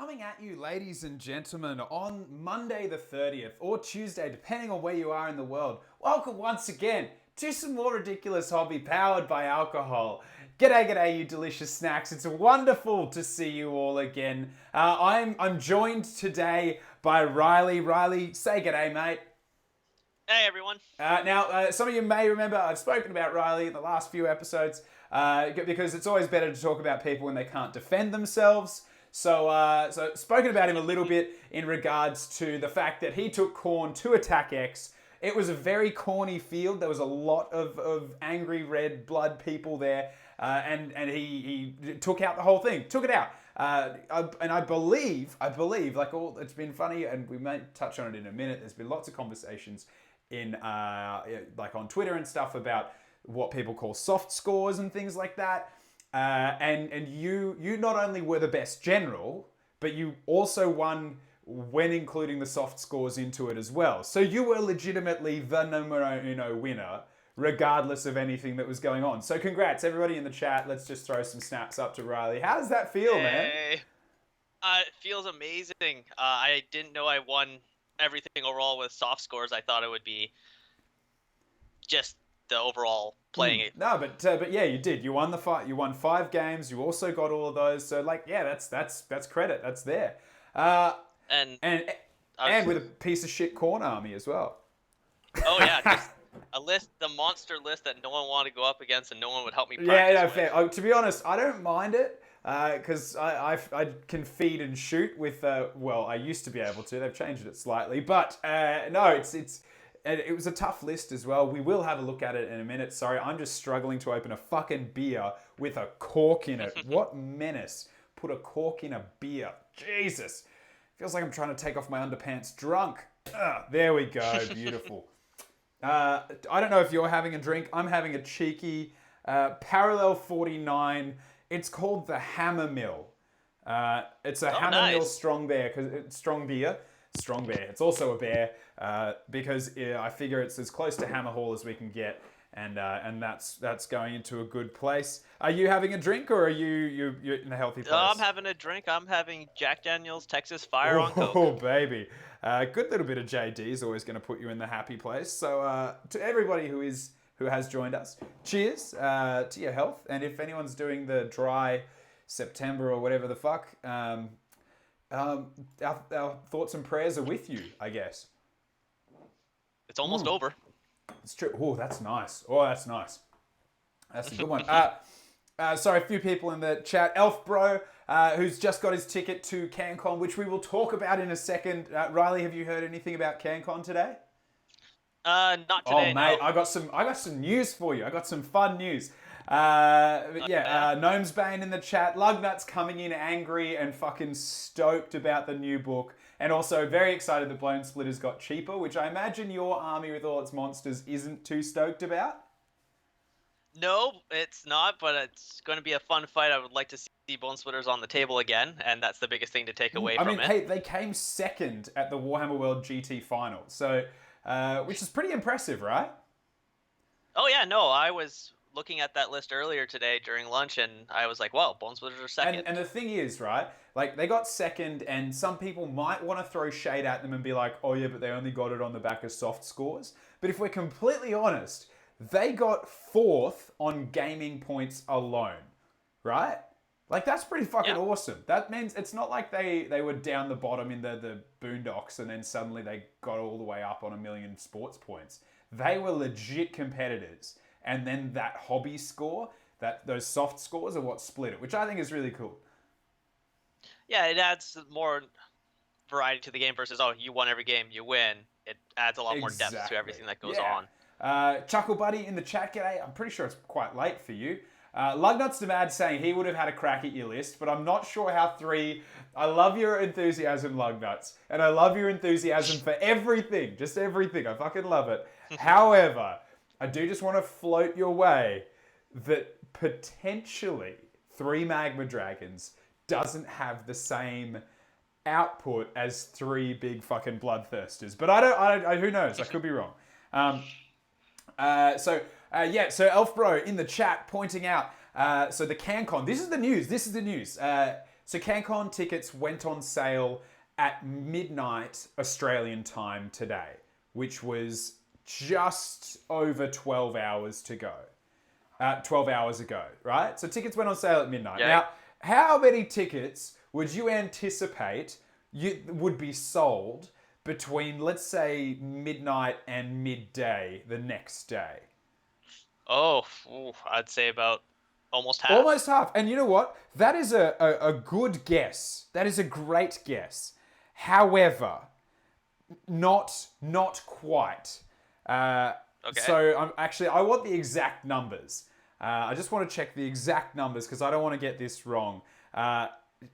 coming at you, ladies and gentlemen, on Monday the 30th or Tuesday, depending on where you are in the world. Welcome once again to some more ridiculous hobby powered by alcohol. G'day, g'day, you delicious snacks. It's wonderful to see you all again. I'm joined today by Riley. Riley, say g'day, mate. Hey, everyone. Now, some of you may remember I've spoken about Riley in the last few episodes because it's always better to talk about people when they can't defend themselves. So spoken about him a little bit in regards to the fact that he took Khorne to attack X. It was a very corny field. There was a lot of angry red blood people there, and he took out the whole thing, took it out. And I believe, it's been funny, and we may touch on it in a minute. There's been lots of conversations in like on Twitter and stuff about what people call soft scores and things like that. And you not only were the best general, but you also won when including the soft scores into it as well. So you were legitimately the numero uno winner, regardless of anything that was going on. So congrats, everybody in the chat. Let's just throw some snaps up to Riley. How does that feel, man? It feels amazing. I didn't know I won everything overall with soft scores. I thought it would be just the overall playing it. No, but yeah, you did. You won the fight. You won 5 games. You also got all of those. So that's credit. That's there. And with a piece of shit Khorne army as well. Oh yeah, just a list, the monster list that no one wanted to go up against and no one would help me practice Yeah, with. fair. To be honest, I don't mind it because I can feed and shoot with. I used to be able to. They've changed it slightly, but no, it was a tough list as well. We will have a look at it in a minute. Sorry, I'm just struggling to open a fucking beer with a cork in it. What menace. Put a cork in a beer. Jesus. Feels like I'm trying to take off my underpants drunk. There we go. Beautiful. I don't know if you're having a drink. I'm having a cheeky Parallel 49. It's called the Hammer Mill. It's a Hammer Mill strong beer. Strong beer. It's also a bear because I figure it's as close to Hammer Hall as we can get, and that's going into a good place. Are you having a drink or are you're in a healthy place? I'm having a drink. I'm having Jack Daniel's Texas Fire on Coke. Oh baby, good little bit of JD is always going to put you in the happy place. So to everybody who has joined us, cheers to your health. And if anyone's doing the dry September or whatever the fuck. Our thoughts and prayers are with you, I guess. It's almost over. It's true. Oh, that's nice. That's a good one. Sorry, a few people in the chat. Elf Bro, who's just got his ticket to CanCon, which we will talk about in a second. Riley, have you heard anything about CanCon today? Not today. Oh, mate, no. I got some news for you. I got some fun news. Gnome's Bane in the chat. Lugnut's coming in angry and fucking stoked about the new book. And also very excited that Blown Splitters got cheaper, which I imagine your army with all its monsters isn't too stoked about. No, it's not, but it's going to be a fun fight. I would like to see Bone Splitters on the table again, and that's the biggest thing to take away from it. Hey, they came second at the Warhammer World GT final, so which is pretty impressive, right? Oh yeah, no, I was looking at that list earlier today during lunch, and I was like, wow, Bone Splitters are second. And the thing is, right, like they got second, and some people might want to throw shade at them and be like, oh yeah, but they only got it on the back of soft scores. But if we're completely honest, they got 4th on gaming points alone, right? Like that's pretty fucking awesome. That means it's not like they were down the bottom in the boondocks and then suddenly they got all the way up on 1 million sports points. They were legit competitors. And then that hobby score, those soft scores are what split it, which I think is really cool. Yeah, it adds more variety to the game versus, you won every game, you win. It adds a lot more depth to everything that goes on. Chuckle Buddy in the chat, g'day. I'm pretty sure it's quite late for you. Lugnut's Mad saying he would have had a crack at your list, but I'm not sure how 3... I love your enthusiasm, Lugnuts, and I love your enthusiasm for everything, just everything. I fucking love it. However, I do just want to float your way that potentially 3 Magma Dragons doesn't have the same output as 3 big fucking Bloodthirsters. But who knows? I could be wrong. So Elf Bro in the chat pointing out, so the CanCon, this is the news. So CanCon tickets went on sale at midnight Australian time today, which was just over 12 hours to go. 12 hours ago, right? So tickets went on sale at midnight. Yeah. Now, how many tickets would you anticipate would be sold between, let's say, midnight and midday the next day? I'd say about almost half. Almost half. And you know what? That is a good guess. That is a great guess. However, not quite. Okay. So I want the exact numbers. I just want to check the exact numbers because I don't want to get this wrong.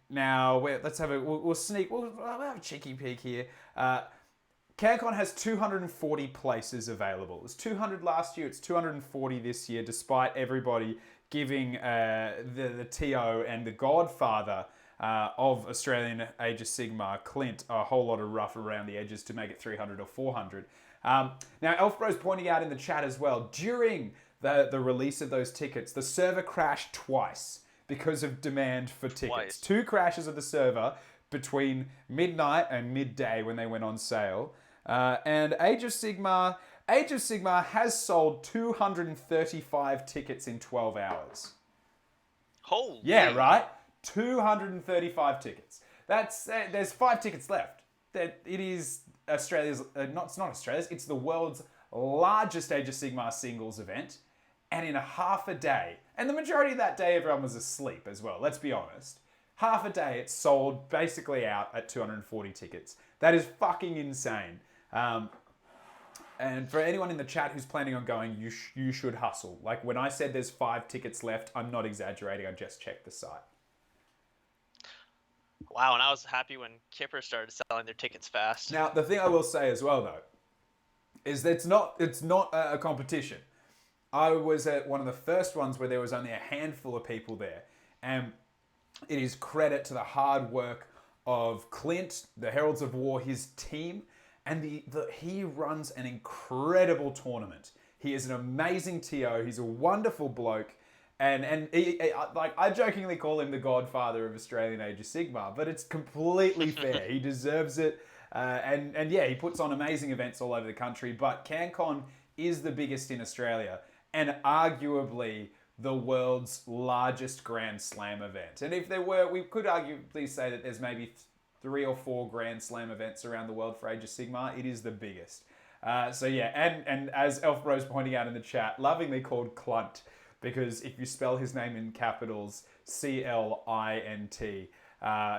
Now, let's have we'll have a cheeky peek here. CanCon has 240 places available. It was 200 last year. It's 240 this year, despite everybody giving the TO and the godfather of Australian Age of Sigmar, Clint, a whole lot of rough around the edges to make it 300 or 400. Now, Elfbro's pointing out in the chat as well, during the release of those tickets, the server crashed twice because of demand for tickets. Twice. 2 crashes of the server between midnight and midday when they went on sale. And Age of Sigmar has sold 235 tickets in 12 hours. Holy. Yeah, right? 235 tickets. There's 5 tickets left. It is Australia's, it's not Australia's, it's the world's largest Age of Sigmar singles event. And in a half a day, and the majority of that day everyone was asleep as well, let's be honest. Half a day it sold basically out at 240 tickets. That is fucking insane. And for anyone in the chat who's planning on going, you should hustle. Like when I said there's 5 tickets left, I'm not exaggerating, I just checked the site. Wow, and I was happy when Kipper started selling their tickets fast. Now, the thing I will say as well, though, is that it's not a competition. I was at one of the first ones where there was only a handful of people there. And it is credit to the hard work of Clint, the Heralds of War, his team, and he runs an incredible tournament. He is an amazing TO. He's a wonderful bloke. And I jokingly call him the godfather of Australian Age of Sigmar, but it's completely fair. He deserves it. And yeah, he puts on amazing events all over the country, but CanCon is the biggest in Australia and arguably the world's largest Grand Slam event. And if there were, we could arguably say that there's maybe 3 or 4 Grand Slam events around the world for Age of Sigmar. It is the biggest. So yeah, and as Elfbro's pointing out in the chat, lovingly called Clunt, because if you spell his name in capitals, Clint,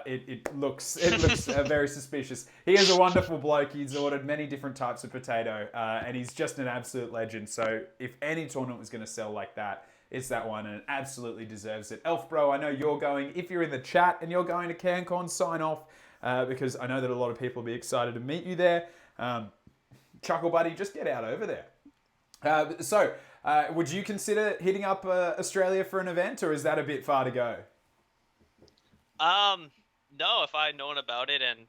it looks very suspicious. He is a wonderful bloke. He's ordered many different types of potato, and he's just an absolute legend. So if any tournament was going to sell like that, it's that one, and it absolutely deserves it. Elfbro, I know you're going. If you're in the chat and you're going to CanCon, sign off, because I know that a lot of people will be excited to meet you there. Chuckle Buddy, just get out over there. So, would you consider hitting up Australia for an event, or is that a bit far to go? No, if I had known about it and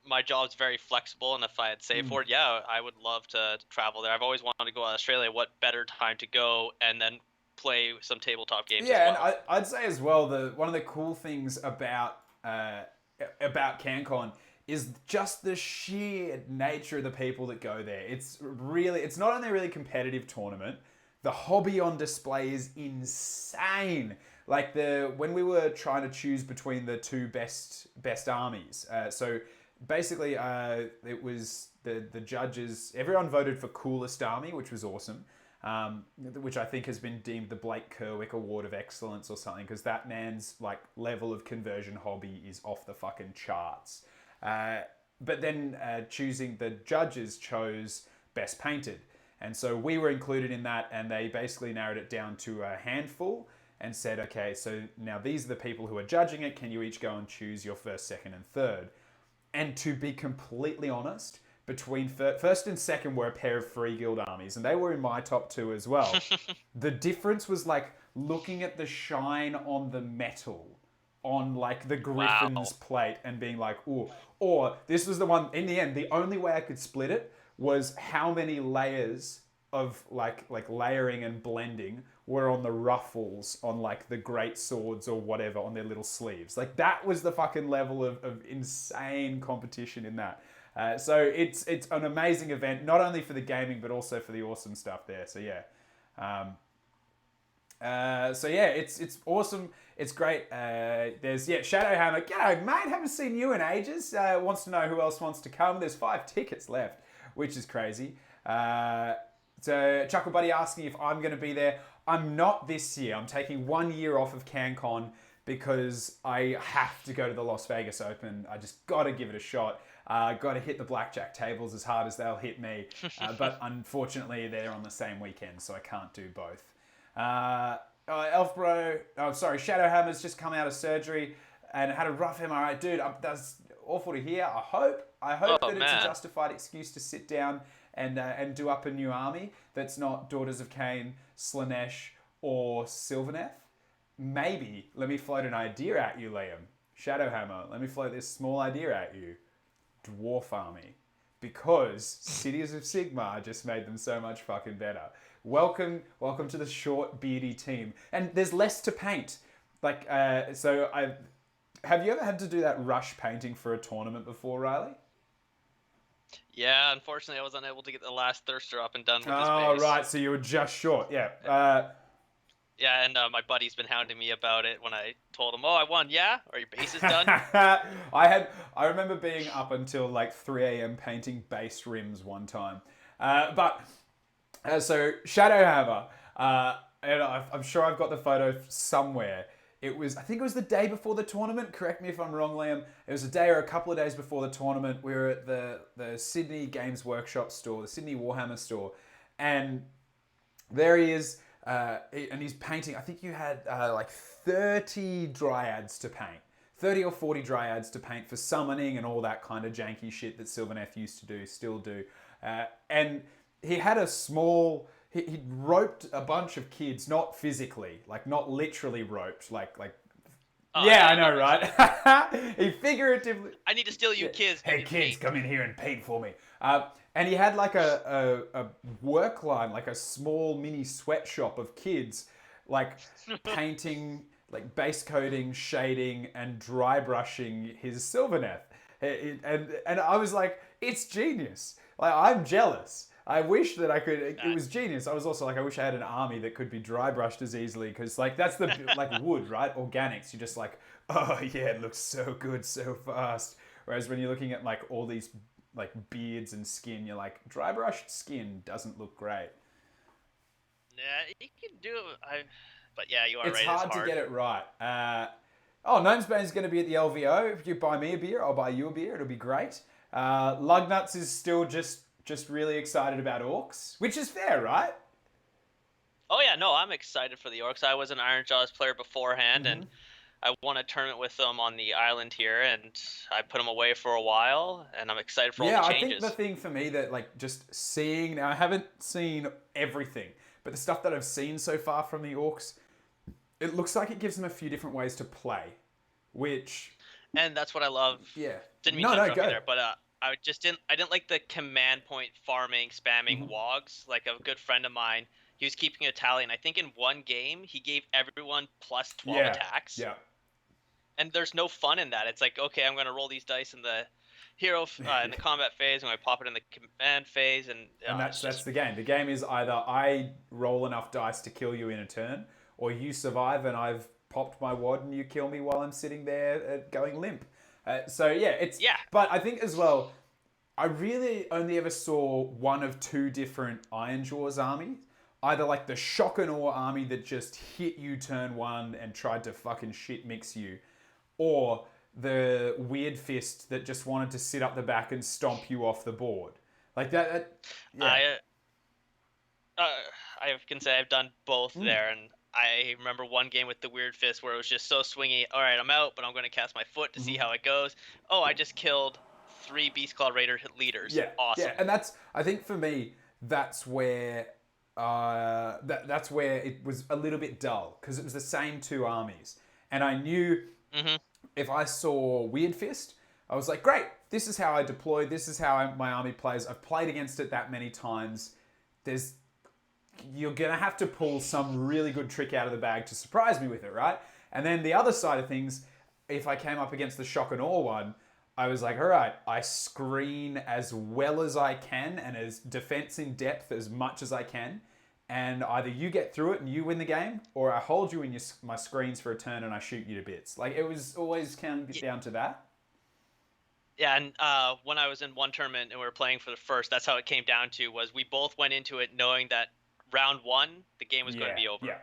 my job's very flexible and if I had saved for it, yeah, I would love to travel there. I've always wanted to go to Australia. What better time to go and then play some tabletop games as well. And I'd say as well, one of the cool things about CanCon is just the sheer nature of the people that go there. It's not only a really competitive tournament, the hobby on display is insane. Like when we were trying to choose between the 2 best armies, so basically it was the judges. Everyone voted for coolest army, which was awesome. Which I think has been deemed the Blake Kerwick Award of Excellence or something, because that man's like level of conversion hobby is off the fucking charts. But then the judges chose best painted. And so we were included in that, and they basically narrowed it down to a handful and said, okay, so now these are the people who are judging it. Can you each go and choose your first, second, and third? And to be completely honest, between first and second were a pair of Free Guild armies, and they were in my top 2 as well. The difference was like looking at the shine on the metal on like the Griffin's plate and being like, ooh. Or this was the one, in the end, the only way I could split it was how many layers of like layering and blending were on the ruffles on like the great swords or whatever on their little sleeves. Like that was the fucking level of insane competition in that. So it's an amazing event, not only for the gaming but also for the awesome stuff there. So yeah. It's awesome. It's great. There's Shadowhammer. G'day, mate. Haven't seen you in ages. Wants to know who else wants to come. There's 5 tickets left, which is crazy. So Chuckle Buddy asking if I'm going to be there. I'm not this year. I'm taking 1 year off of CanCon because I have to go to the Las Vegas Open. I just got to give it a shot. Got to hit the blackjack tables as hard as they'll hit me. But unfortunately, they're on the same weekend, so I can't do both. Shadowhammer's just come out of surgery and had a rough MRI. Dude, that's awful to hear. I hope that it's a justified excuse to sit down and do up a new army that's not Daughters of Cain, Slanesh, or Sylvaneth. Maybe, let me float an idea at you, Liam. Shadowhammer, let me float this small idea at you. Dwarf army. Because Cities of Sigmar just made them so much fucking better. Welcome to the short, beardy team. And there's less to paint. Have you ever had to do that rush painting for a tournament before, Riley? Yeah, unfortunately, I was unable to get the last thirster up and done with his base. Oh, right, so you were just short, yeah. Yeah, and my buddy's been hounding me about it when I told him, I won, yeah? Or your base is done? I remember being up until like 3 a.m. painting base rims one time. So Shadowhammer, and I'm sure I've got the photo somewhere. I think it was the day before the tournament. Correct me if I'm wrong, Liam. It was a day or a couple of days before the tournament. We were at the Sydney Games Workshop store, the Sydney Warhammer store, and there he is, and he's painting. I think you had like 30 dryads to paint. 30 or 40 dryads to paint for summoning and all that kind of janky shit that Sylvaneth used to do, still do. And he had a small... He roped a bunch of kids, not physically, like not literally roped, like. Oh, yeah, I know, right? He figuratively. I need to steal you, kids. Hey, kids, come in here and paint for me. And he had like a work line, like a small mini sweatshop of kids, like painting, like base coating, shading, and dry brushing his Sylvaneth. And I was like, it's genius. Like, I'm jealous. I wish that I could. It was genius. I was also like, I wish I had an army that could be dry brushed as easily, because like that's the like wood, right? Organics. You're just like, oh yeah, it looks so good, so fast. Whereas when you're looking at like all these like beards and skin, you're like, dry brushed skin doesn't look great. Yeah, you can do it. But yeah, you are it's right. Hard to get it right. Gnomesbane's going to be at the LVO. If you buy me a beer, I'll buy you a beer. It'll be great. Lugnuts is still just really excited about orcs, which is fair, right? Oh yeah, no, I'm excited for the orcs. I was an Iron Jaws player beforehand, and I won a tournament with them on the island here, and I put them away for a while, and I'm excited for all the changes. Yeah, I think the thing for me that like just seeing, now I haven't seen everything, but the stuff that I've seen so far from the orcs, it looks like it gives them a few different ways to play, which... And that's what I love. Yeah. Didn't mean to interrupt you there, but I didn't like the command point farming, spamming wogs. Like a good friend of mine, he was keeping a tally, and I think in one game he gave everyone plus 12 attacks. Yeah. And there's no fun in that. It's like, okay, I'm going to roll these dice in the hero in the combat phase, and I pop it in the command phase, and that's the game. The game is either I roll enough dice to kill you in a turn, or you survive and I've popped my wad and you kill me while I'm sitting there going limp. But I think as well, I really only ever saw one of two different Iron Jaws armies. Either like the Shock and Awe army that just hit you turn one and tried to fucking shit mix you, or the Weird Fist that just wanted to sit up the back and stomp you off the board. Like that yeah. I can say I've done both there, and I remember one game with the Weird Fist where it was just so swingy. All right, I'm out, but I'm going to cast my foot to see how it goes. Oh, I just killed 3 Beastclaw Raider leaders. Yeah, awesome. Yeah, and I think for me, that's where that's where it was a little bit dull, because it was the same two armies, and I knew if I saw Weird Fist, I was like, great, this is how I deploy. This is how my army plays. I've played against it that many times. There's you're going to have to pull some really good trick out of the bag to surprise me with it, right? And then the other side of things, if I came up against the shock and awe one, I was like, all right, I screen as well as I can and as defense in depth as much as I can. And either you get through it and you win the game, or I hold you in my screens for a turn and I shoot you to bits. Like, it was always kind of down to that. Yeah, and when I was in one tournament and we were playing for the first, that's how it came down to, was we both went into it knowing that round one, the game was going to be over. Yeah.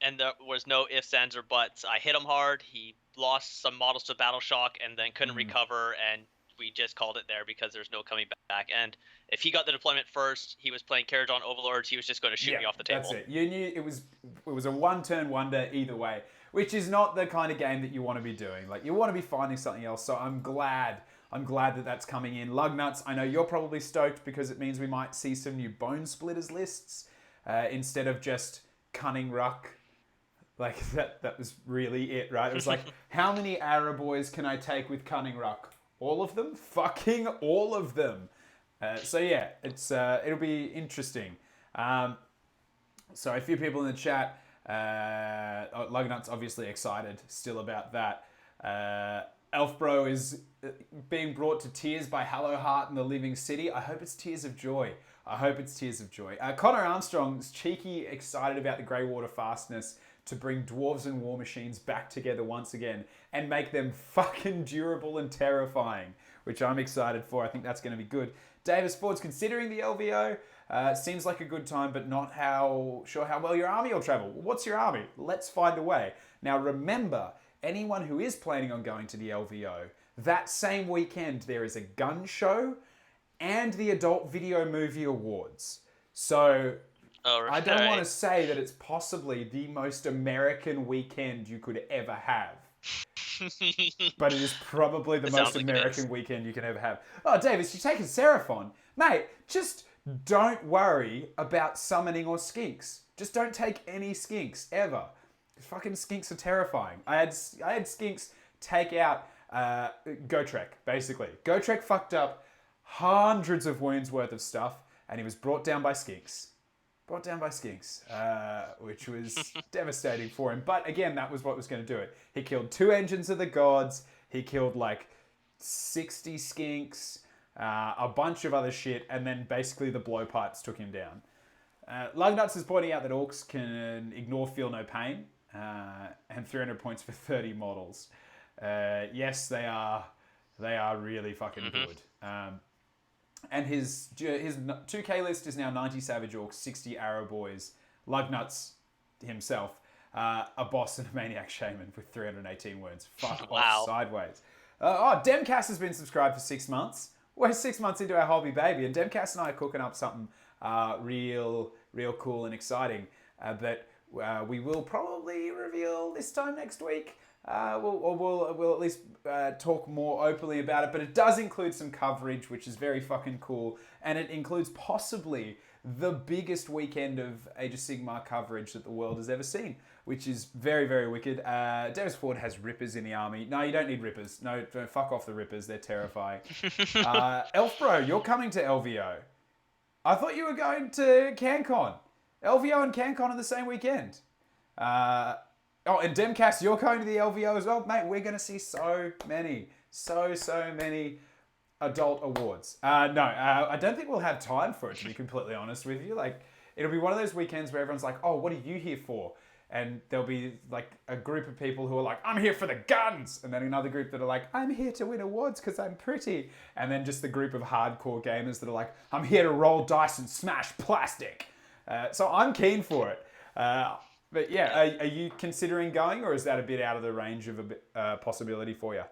And there was no ifs, ands, or buts. I hit him hard. He lost some models to Battle Shock and then couldn't recover, and we just called it there because there's no coming back. And if he got the deployment first, he was playing Karajan Overlords, he was just going to shoot me off the table. That's it. You knew it was a one-turn wonder either way, which is not the kind of game that you want to be doing. Like, you want to be finding something else. So I'm glad that that's coming in. Lugnuts, I know you're probably stoked because it means we might see some new Bone Splitters lists instead of just Cunning Ruck. Like, that was really it, right? It was like, how many Araboys can I take with Cunning Ruck? All of them? Fucking all of them. So yeah, it'll be interesting. So a few people in the chat, Lugnut's obviously excited still about that. Elfbro is being brought to tears by Hello Heart and the Living City. I hope it's tears of joy. Connor Armstrong's cheeky excited about the Greywater fastness to bring dwarves and war machines back together once again and make them fucking durable and terrifying, which I'm excited for. I think that's going to be good. Davis Ford's considering the LVO. Seems like a good time, but not sure how well your army will travel. What's your army? Let's find a way. Now remember, anyone who is planning on going to the LVO, that same weekend there is a gun show and the Adult Video Movie Awards. So I don't want to say that it's possibly the most American weekend you could ever have. But it is probably the most American weekend you can ever have. Oh, Davis, you're taking Seraphon. Mate, just don't worry about summoning or skinks. Just don't take any skinks, ever. Fucking skinks are terrifying. I had skinks take out Gotrek, basically. Gotrek fucked up hundreds of wounds worth of stuff, and he was brought down by skinks. Which was devastating for him. But again, that was what was going to do it. He killed 2 engines of the gods. He killed like 60 skinks, a bunch of other shit, and then basically the blowpipes took him down. Lugnuts is pointing out that orcs can ignore feel no pain, and 300 points for 30 models. Yes, they are really fucking good. And his 2K list is now 90 Savage Orcs, 60 Arrow Boys, Lugnuts himself, a boss and a Maniac Shaman with 318 wounds. Fuck off sideways. Demcast has been subscribed for 6 months. We're 6 months into our hobby, baby, and Demcast and I are cooking up something real cool and exciting that we will probably reveal this time next week. We'll at least talk more openly about it, but it does include some coverage, which is very fucking cool, and it includes possibly the biggest weekend of Age of Sigmar coverage that the world has ever seen, which is very, very wicked. Davis Ford has Rippers in the army. No, you don't need Rippers. No, fuck off the Rippers. They're terrifying. Elfbro, you're coming to LVO. I thought you were going to CanCon. LVO and CanCon are the same weekend. And Demcast, you're going to the LVO as well? Mate, we're going to see so many adult awards. I don't think we'll have time for it, to be completely honest with you. Like, it'll be one of those weekends where everyone's like, oh, what are you here for? And there'll be like a group of people who are like, I'm here for the guns. And then another group that are like, I'm here to win awards because I'm pretty. And then just the group of hardcore gamers that are like, I'm here to roll dice and smash plastic. So I'm keen for it. But yeah, are you considering going, or is that a bit out of the range of a possibility for you?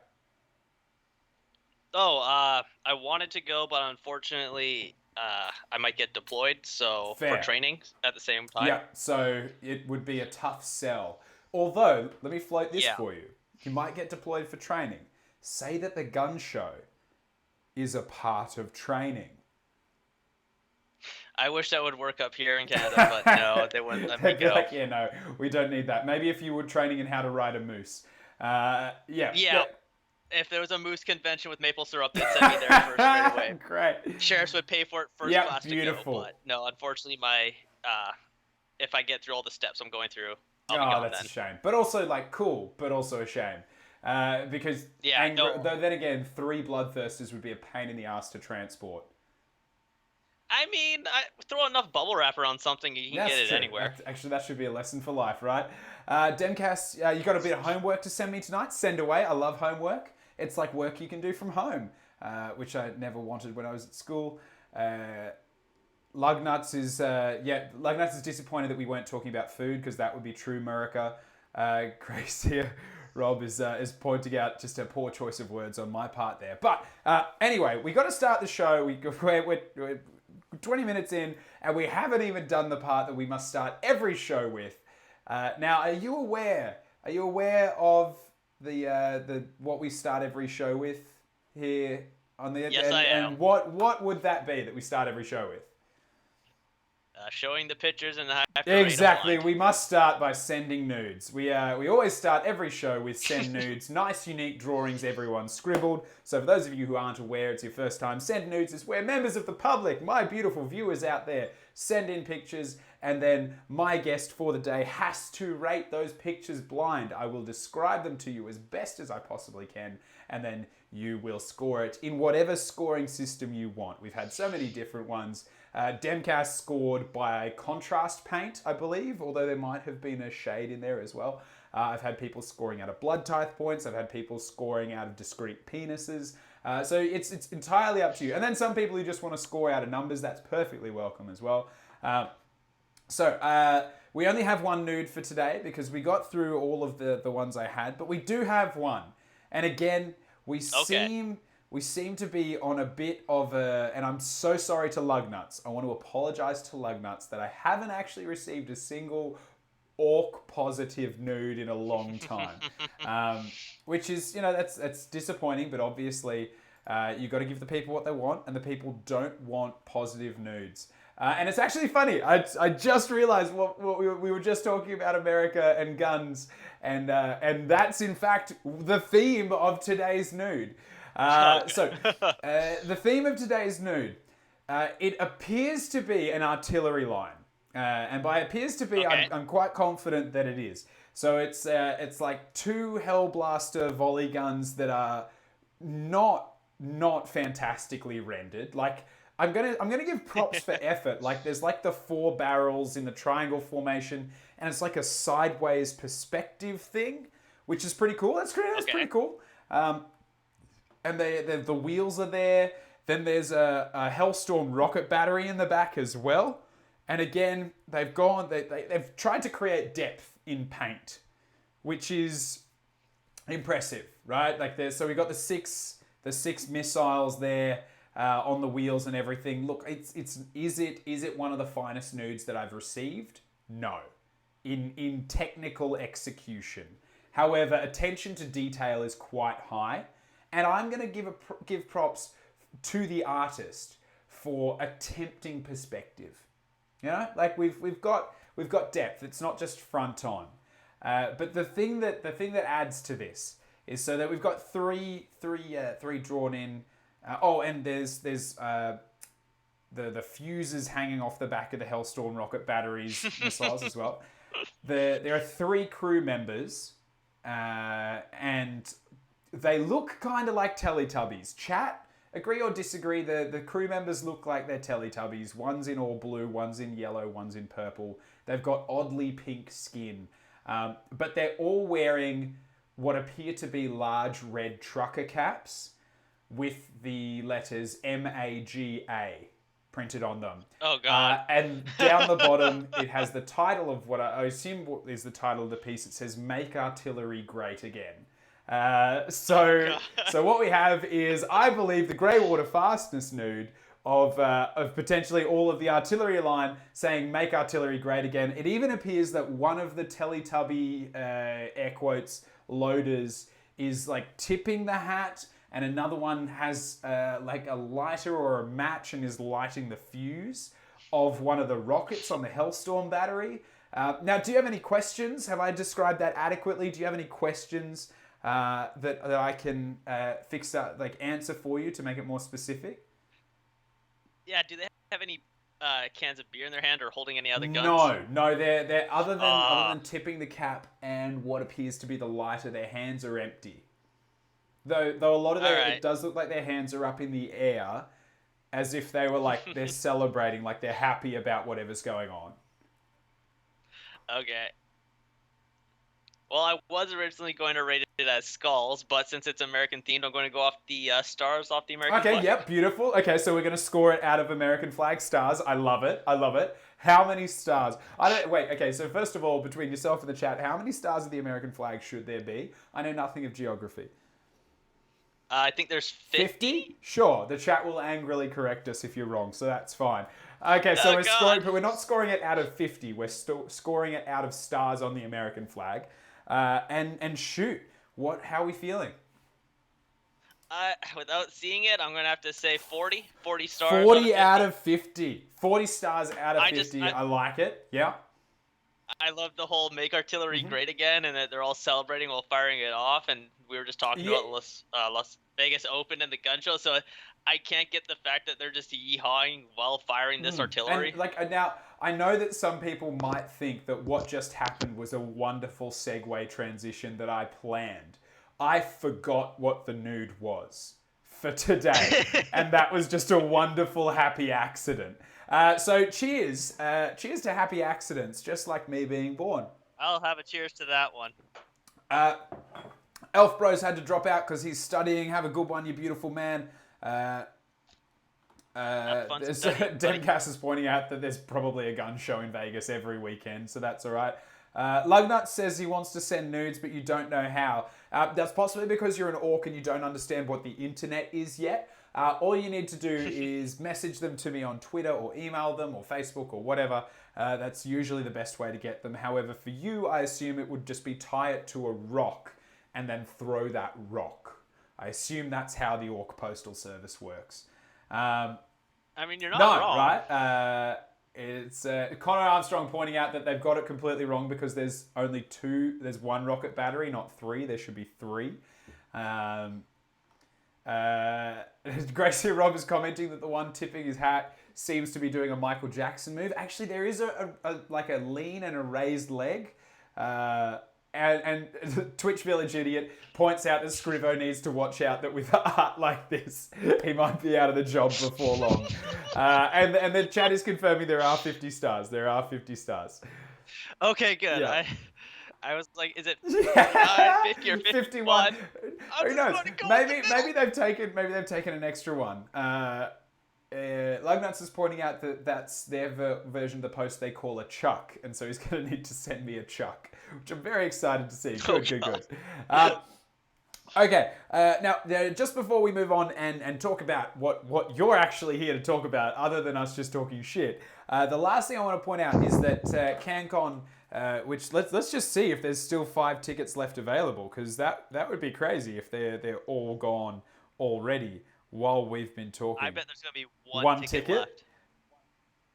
I wanted to go, but unfortunately, I might get deployed, so for training at the same time. Yeah, so it would be a tough sell. Although, let me float this for you. You might get deployed for training. Say that the gun show is a part of training. I wish that would work up here in Canada, but no, they wouldn't let me go. Like, yeah, no, we don't need that. Maybe if you were training in how to ride a moose. Yeah. If there was a moose convention with maple syrup, they'd send me there first straight away. Great. Sheriffs would pay for it first class to go. Beautiful. But no, unfortunately, if I get through all the steps I'm going through, I'll be Oh, gone that's then. a shame. But also, like, cool, but also a shame. Because, Yeah, no. though then again, 3 bloodthirsters would be a pain in the ass to transport. I mean, throw enough bubble wrap around something, you can That's get it true. anywhere. Actually, that should be a lesson for life, right? Demcast, you got a bit of homework to send me tonight? Send away. I love homework. It's like work you can do from home, which I never wanted when I was at school. Lugnuts is disappointed that we weren't talking about food because that would be true Murica. Grace here, Rob is pointing out just a poor choice of words on my part there. But anyway, we got to start the show. We're 20 minutes in, and we haven't even done the part that we must start every show with. Now, are you aware? Are you aware of the what we start every show with here on the? Yes, I am. And what would that be that we start every show with? Showing the pictures and the Exactly. We must start by sending nudes. We always start every show with send nudes. Nice, unique drawings everyone scribbled. So for those of you who aren't aware, it's your first time, send nudes is where members of the public, my beautiful viewers out there, send in pictures, and then my guest for the day has to rate those pictures blind. I will describe them to you as best as I possibly can, and then you will score it in whatever scoring system you want. We've had so many different ones. Demcast scored by contrast paint, I believe, although there might have been a shade in there as well. I've had people scoring out of blood type points. I've had people scoring out of discrete penises. So it's entirely up to you. And then some people who just want to score out of numbers, that's perfectly welcome as well. So we only have one nude for today because we got through all of the ones I had, but we do have one. And again, we seem to be on a bit of a, and I'm so sorry to Lugnuts. I want to apologize to Lugnuts that I haven't actually received a single orc positive nude in a long time. Which is, that's disappointing, but obviously you got to give the people what they want, and the people don't want positive nudes. And it's actually funny. I just realized what we were just talking about America and guns, and that's in fact the theme of today's nude. So the theme of today's nude, it appears to be an artillery line, and by appears to be, okay. I'm quite confident that it is. So it's like 2 Hellblaster volley guns that are not fantastically rendered. Like I'm gonna give props for effort. Like there's like the 4 barrels in the triangle formation, and it's like a sideways perspective thing, which is pretty cool. That's pretty cool. And the wheels are there. Then there's a Hellstorm rocket battery in the back as well. And again, they've tried to create depth in paint, which is impressive, right? Like so we got the six missiles there on the wheels and everything. Look, is it one of the finest nudes that I've received? No, in technical execution. However, attention to detail is quite high. And I'm going to give props to the artist for attempting perspective. Like we've got depth. It's not just front on. But the thing that adds to this is so that we've got three drawn in. And there's the fuses hanging off the back of the Hellstorm rocket batteries missiles as well. There are 3 crew members, and they look kind of like Teletubbies. Chat, agree or disagree? The crew members look like they're Teletubbies. One's in all blue, one's in yellow, one's in purple. They've got oddly pink skin. But they're all wearing what appear to be large red trucker caps with the letters MAGA printed on them. Oh, God. And down the bottom, it has the title of what I assume is the title of the piece. It says, "Make Artillery Great Again." So what we have is, I believe, the Greywater Fastness nude of potentially all of the artillery line saying "Make Artillery Great Again." It even appears that one of the Teletubby air quotes loaders is like tipping the hat, and another one has like a lighter or a match and is lighting the fuse of one of the rockets on the Hellstorm battery. Now, do you have any questions? Have I described that adequately? Do you have any questions that I can fix that, like answer for you to make it more specific? Yeah, do they have any cans of beer in their hand or holding any other guns? No. They're other Ah, than tipping the cap and what appears to be the lighter, their hands are empty. Though a lot of all it right. does look like their hands are up in the air, as if they were like they're celebrating, like they're happy about whatever's going on. Okay. Well, I was originally going to rate it as skulls, but since it's American themed, I'm going to go off the stars off the American Okay, flag. yep, beautiful. Okay, so we're gonna score it out of American flag stars. I love it. I love it. How many stars? I don't wait. Okay, so first of all, between yourself and the chat, how many stars of the American flag should there be? I know nothing of geography. I think there's 50. 50? Sure. The chat will angrily correct us if you're wrong, so that's fine. Okay, so Oh we're God. scoring, but we're not scoring it out of 50. We're scoring it out of stars on the American flag. And shoot, how are we feeling? Without seeing it, I'm gonna have to say 40. 40 stars out of 40 50. out of 50. 40 stars out of I 50. just I like it. Yeah. I love the whole make artillery Mm-hmm. great again, and that they're all celebrating while firing it off. And we were just talking Yeah. about Las Vegas Open and the gun show, so I can't get the fact that they're just yeehawing while firing this artillery. And like now, I know that some people might think that what just happened was a wonderful segue transition that I planned. I forgot what the nude was for today, and that was just a wonderful happy accident. So cheers, cheers to happy accidents, just like me being born. I'll have a cheers to that one. Elf Bros had to drop out because he's studying. Have a good one, you beautiful man. Have fun studying, buddy. Demcast is pointing out that there's probably a gun show in Vegas every weekend, so that's all right. Lugnut says he wants to send nudes, but you don't know how. That's possibly because you're an orc and you don't understand what the internet is yet. All you need to do is message them to me on Twitter or email them or Facebook or whatever. That's usually the best way to get them. However, for you, I assume it would just be tie it to a rock and then throw that rock. I assume that's how the Orc Postal Service works. I mean, you're not wrong. Right? It's Connor Armstrong pointing out that they've got it completely wrong because there's only two. There's one rocket battery, not three. There should be three. Gracie Rob is commenting that the one tipping his hat seems to be doing a Michael Jackson move. Actually, there is a like a lean and a raised leg. And Twitch Village Idiot points out that Scrivo needs to watch out that with art like this, he might be out of the job before long. And the chat is confirming there are 50 stars. There are 50 stars. Okay, good. Yeah. I was like, is it 50 or 51. 51? Who knows? Maybe they've taken an extra one. Lugnuts is pointing out that that's their version of the post they call a chuck, and so he's going to need to send me a chuck, which I'm very excited to see. Good. Okay, now just before we move on and talk about what you're actually here to talk about, other than us just talking shit, the last thing I want to point out is that CanCon, which let's just see if there's still 5 tickets left available, because that would be crazy if they're all gone already while we've been talking. I bet there's gonna be one ticket left.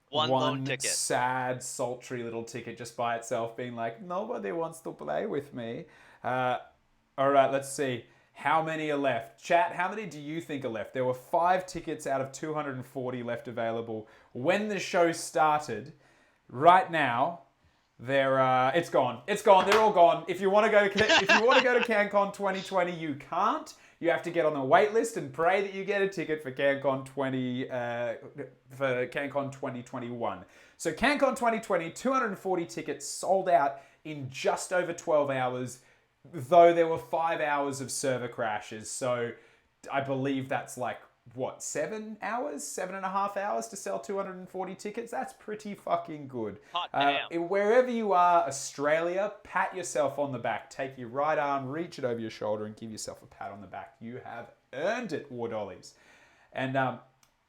One lone ticket. Sad, sultry little ticket just by itself, being like, nobody wants to play with me. All right, let's see. How many are left? Chat, how many do you think are left? There were 5 tickets out of 240 left available when the show started. Right now, it's gone. It's gone. They're all gone. If you want to go to CanCon 2020, you can't. You have to get on the wait list and pray that you get a ticket for CanCon 2021. So CanCon 2020, 240 tickets sold out in just over 12 hours, though there were 5 hours of server crashes. So I believe that's like, 7 hours? 7.5 hours to sell 240 tickets? That's pretty fucking good. Hot damn. Wherever you are, Australia, pat yourself on the back. Take your right arm, reach it over your shoulder, and give yourself a pat on the back. You have earned it, War Dollies. And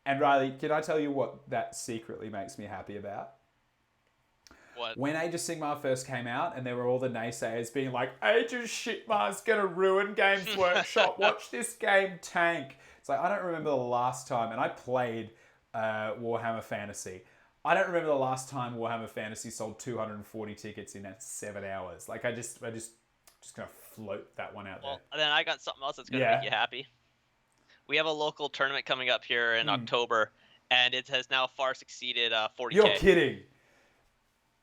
Riley, can I tell you what that secretly makes me happy about? What? When Age of Sigmar first came out and there were all the naysayers being like, Age of Shitmar's gonna ruin Games Workshop, watch this game tank. It's like, I don't remember the last time, and I played Warhammer Fantasy. I don't remember the last time Warhammer Fantasy sold 240 tickets in 7 hours. Like, I just Just gonna float that one out there. Well, then I got something else that's going to Yeah. make you happy. We have a local tournament coming up here in October, and it has now far succeeded 40K. You're kidding.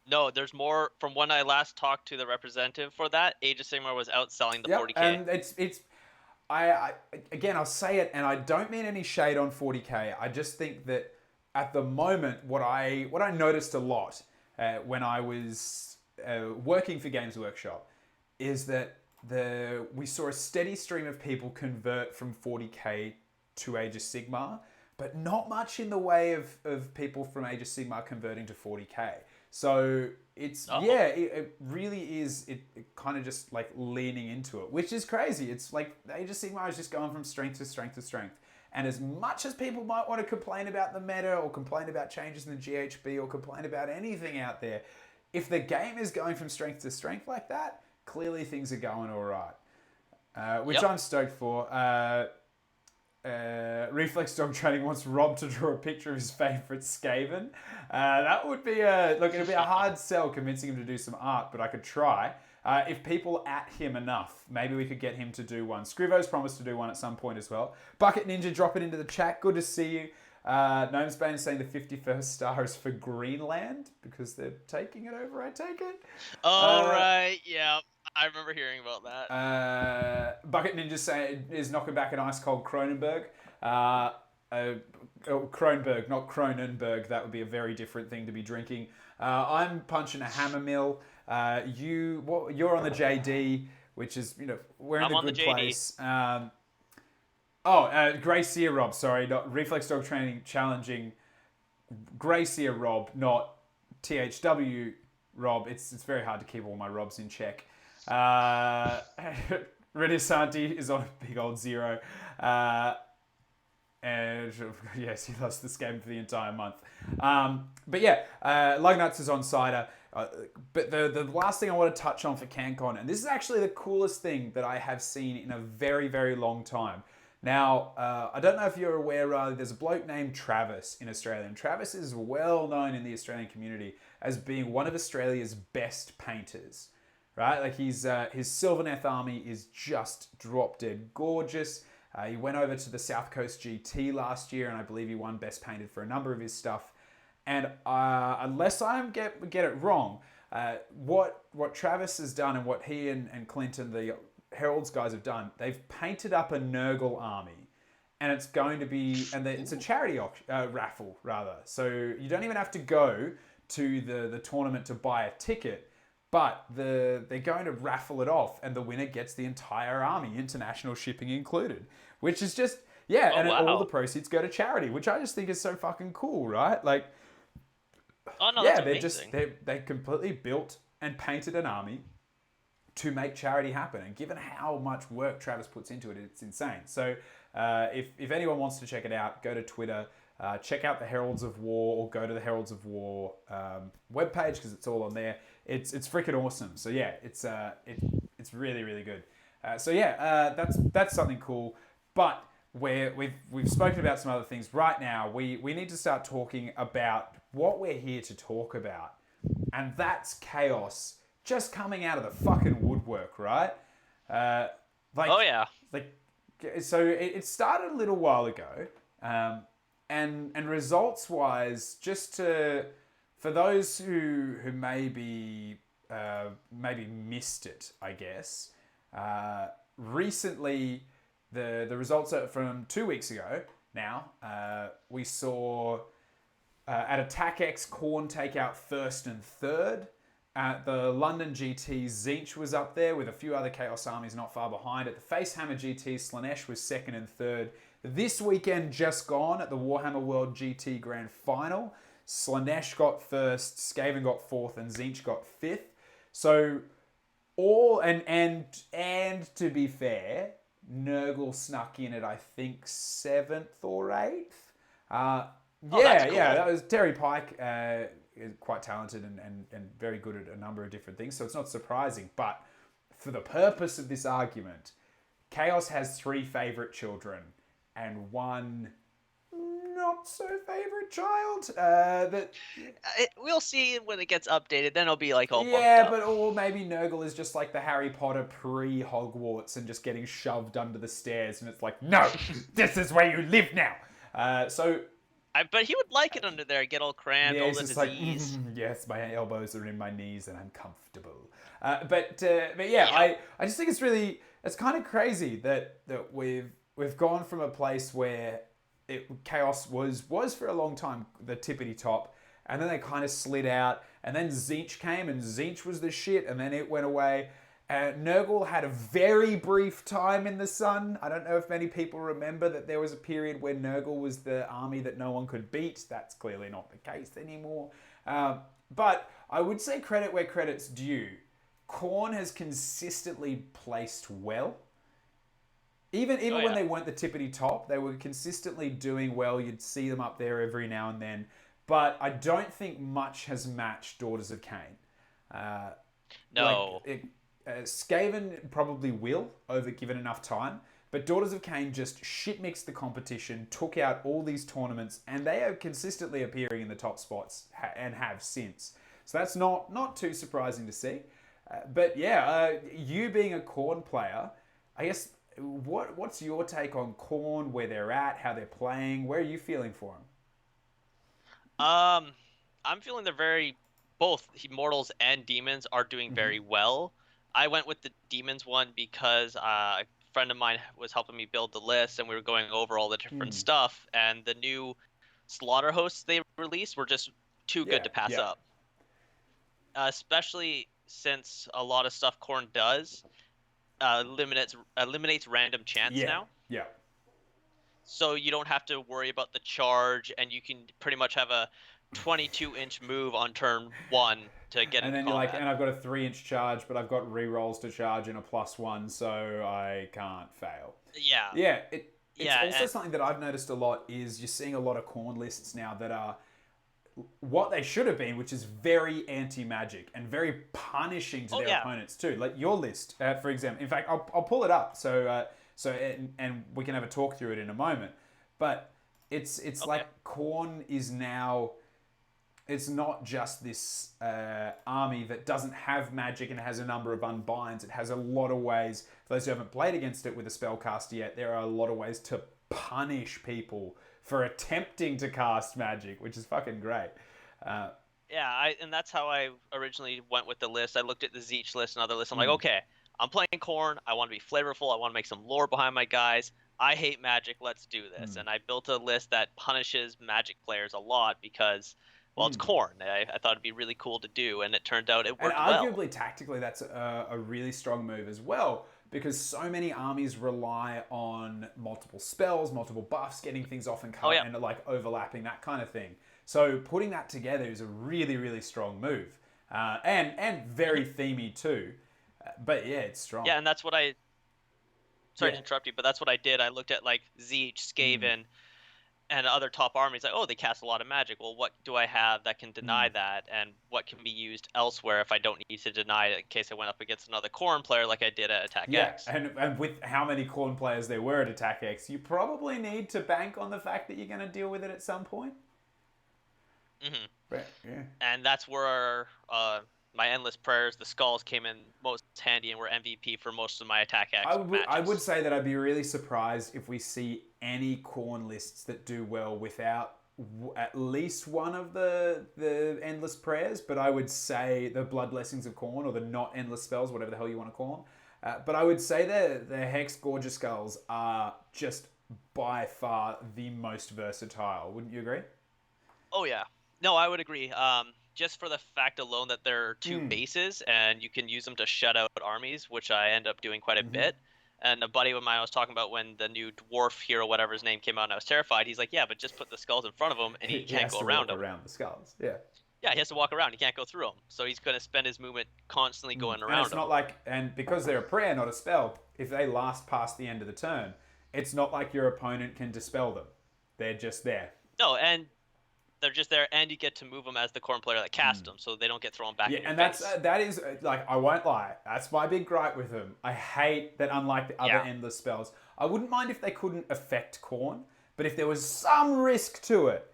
No, there's more. From when I last talked to the representative for that, Age of Sigmar was outselling the 40K. And I again, I'll say it, and I don't mean any shade on 40K. I just think that at the moment, what I noticed a lot when I was working for Games Workshop is that we saw a steady stream of people convert from 40K to Age of Sigmar, but not much in the way of people from Age of Sigmar converting to 40K. So it's it really is it kind of just like leaning into it, which is crazy. It's like Age of Sigmar is just going from strength to strength to strength. And as much as people might want to complain about the meta or complain about changes in the GHB or complain about anything out there, if the game is going from strength to strength like that, clearly things are going all right. Which I'm stoked for. Reflex Dog Training wants Rob to draw a picture of his favourite Skaven. That would be it'd be a hard sell convincing him to do some art, but I could try. If people at him enough, maybe we could get him to do one. Scrivo's promised to do one at some point as well. Bucket Ninja, drop it into the chat. Good to see you. Gnomesbane is saying the 51st star is for Greenland because they're taking it over, I take it. Oh, right, yeah. I remember hearing about that. Bucket Ninja saying is knocking back an ice cold Cronenberg. Kronberg, not Cronenberg. That would be a very different thing to be drinking. I'm punching a hammer mill. You're on the JD, which is we're in a good place. Gracia Rob, sorry, not Reflex Dog Training challenging Gracia Rob, not THW Rob. It's very hard to keep all my Robs in check. Redisanti is on a big old 0. And yes, he lost this game for the entire month. But yeah, Lugnuts is on Cider. But the last thing I want to touch on for CanCon, and this is actually the coolest thing that I have seen in a very, very long time. Now, I don't know if you're aware, Riley, there's a bloke named Travis in Australia. And Travis is well known in the Australian community as being one of Australia's best painters. Right? Like his Sylvaneth army is just drop dead gorgeous. He went over to the South Coast GT last year, and I believe he won Best Painted for a number of his stuff. And unless I get it wrong, what Travis has done and what he and Clinton, the Heralds guys, have done, they've painted up a Nurgle army, and it's going to be, it's a charity raffle rather. So you don't even have to go to the tournament to buy a ticket. But they're going to raffle it off, and the winner gets the entire army, international shipping included. Which is just, all the proceeds go to charity, which I just think is so fucking cool, right? Like, that's amazing. They completely built and painted an army to make charity happen. And given how much work Travis puts into it, it's insane. So if anyone wants to check it out, go to Twitter. Check out the Heralds of War, or go to the Heralds of War webpage because it's all on there. It's freaking awesome. So yeah, it's really, really good. That's something cool. But we've spoken about some other things. Right now, we need to start talking about what we're here to talk about, and that's chaos just coming out of the fucking woodwork, right? So it started a little while ago. And results wise, for those who maybe missed it, I guess. Recently, the results are from 2 weeks ago. Now we saw at AttackX Khorne take out first and third. At the London GT, Tzeentch was up there with a few other Chaos armies not far behind. At the Facehammer GT, Slaanesh was second and third. This weekend just gone at the Warhammer World GT Grand Final, Slaanesh got first, Skaven got fourth, and Tzeentch got fifth. So and to be fair, Nurgle snuck in at I think 7th or 8th. That's cool. That was Terry Pike. Is quite talented and very good at a number of different things, so it's not surprising. But for the purpose of this argument, Chaos has 3 favourite children and 1 not so favorite child. We'll see when it gets updated. Then it'll be like all bumped Yeah, up. but or maybe Nurgle is just like the Harry Potter pre-Hogwarts and just getting shoved under the stairs, and it's like, no, this is where you live now. So But he would like it under there. Get all cramped, yeah, all he's the just like, disease. yes, my elbows are in my knees and I'm comfortable. But yeah, Yep. I just think it's kind of crazy that we've gone from a place where chaos was for a long time the tippity top, and then they kind of slid out, and then Zinch came, and Zinch was the shit, and then it went away. Nurgle had a very brief time in the sun. I don't know if many people remember that there was a period where Nurgle was the army that no one could beat. That's clearly not the case anymore. But I would say credit where credit's due. Khorne has consistently placed well. Even Oh, when yeah. they weren't the tippity top, they were consistently doing well. You'd see them up there every now and then. But I don't think much has matched Daughters of Cain. Like No. Skaven probably will, over given enough time. But Daughters of Cain just shit mixed the competition, took out all these tournaments, and they are consistently appearing in the top spots and have since. So that's not too surprising to see. But yeah, you being a Khorne player, I guess what's your take on Khorne, where they're at, how they're playing? Where are you feeling for them? I'm feeling they're both mortals and demons are doing Mm-hmm. very well. I went with the demons one because a friend of mine was helping me build the list, and we were going over all the different Mm. stuff. And the new slaughter hosts they released were just too good Yeah, to pass yeah, up, especially since a lot of stuff Corn does eliminates random chance yeah, now. yeah. So you don't have to worry about the charge, and you can pretty much have a 22-inch move on turn one to get And into then you're like, combat. and I've got a 3-inch charge, but I've got re-rolls to charge and a +1, so I can't fail. Yeah, Yeah, it's yeah, also and something that I've noticed a lot is you're seeing a lot of Khorne lists now that are what they should have been, which is very anti-magic and very punishing to oh their yeah, opponents too. Like your list, for example. In fact, I'll pull it up and we can have a talk through it in a moment. But it's okay, like Khorne is now. It's not just this army that doesn't have magic and has a number of unbinds. It has a lot of ways. For those who haven't played against it with a spellcaster yet, there are a lot of ways to punish people for attempting to cast magic, which is fucking great. Uh, yeah. And that's how I originally went with the list. I looked at the Zeech list and other lists. I'm like, mm, okay, I'm playing Corn. I want to be flavorful. I want to make some lore behind my guys. I hate magic. Let's do this. mm, And I built a list that punishes magic players a lot because, well, it's mm. Corn. I thought it'd be really cool to do, and it turned out it And worked well. arguably, tactically, that's a really strong move as well, because so many armies rely on multiple spells, multiple buffs, getting things off and Oh cut, yeah. and like overlapping, that kind of thing. So putting that together is a really, really strong move, and very themey too. But yeah, it's strong. Yeah, and that's what I. Sorry Yeah. to interrupt you, but that's what I did. I looked at like Zeech, Mm, Skaven, and other top armies. Like, oh, they cast a lot of magic. Well, what do I have that can deny mm. that, and what can be used elsewhere if I don't need to deny it in case I went up against another Corn player like I did at Attack Yeah, X. and with how many Khorne players there were at Attack X, you probably need to bank on the fact that you're going to deal with it at some point. Hmm. But yeah. And that's where my endless prayers, the skulls, came in most handy and were MVP for most of my Attack X I would matches. say that I'd be really surprised if we see any Khorne lists that do well without at least one of the endless prayers. But I would say the blood blessings of Khorne, or the not endless spells, whatever the hell you want to call them. But I would say the hex gorgeous skulls are just by far the most versatile. Wouldn't you agree? Oh yeah, no, I would agree. Just for the fact alone that there are two Mm. bases and you can use them to shut out armies, which I end up doing quite a Mm-hmm. bit. And a buddy of mine I was talking about when the new dwarf hero, whatever his name, came out, and I was terrified. He's like, "Yeah, but just put the skulls in front of him, and he He can't has go to around walk them." around the skulls. Yeah. Yeah, he has to walk around. He can't go through them. So he's going to spend his movement constantly going And around it's them. not like, and because they're a prayer, not a spell, if they last past the end of the turn, it's not like your opponent can dispel them. They're just there. No, and they're just there, and you get to move them as the corn player that cast them, so they don't get thrown back Yeah, in your and face. that is like, I won't lie, that's my big gripe with them. I hate that, unlike the other Yeah. endless spells, I wouldn't mind if they couldn't affect Khorne, But if there was some risk to it,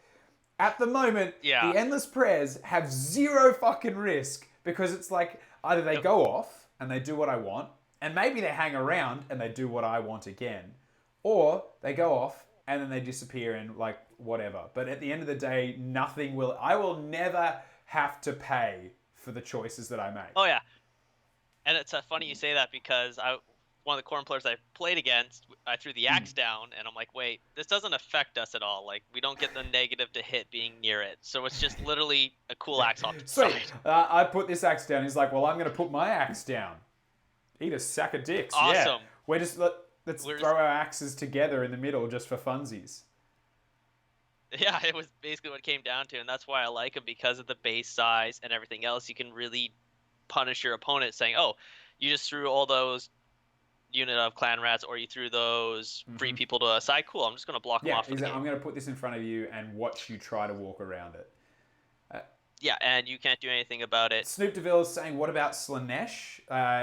at the moment, Yeah. the endless prayers have zero fucking risk because it's like either they go off and they do what I want, and maybe they hang around and they do what I want again, or they go off and then they disappear and like whatever. But at the end of the day, I will never have to pay for the choices that I make. Oh yeah. And it's funny you say that because one of the Corn players I played against, I threw the axe down, and I'm like, wait, this doesn't affect us at all. Like, we don't get the negative to hit being near it. So it's just literally a cool axe off to the Sweet. side. I put this axe down. He's like, well, I'm going to put my axe down. Eat a sack of dicks. Awesome. Yeah. Let's throw our axes together in the middle just for funsies. Yeah, it was basically what it came down to, and that's why I like him, because of the base size and everything else. You can really punish your opponent saying, oh, you just threw all those unit of clan rats, or you threw those free people to a side. Cool, I'm just going to block them off for the game. I'm going to put this in front of you and watch you try to walk around it. Yeah, and you can't do anything about it. Snoop DeVille is saying, what about Slanesh?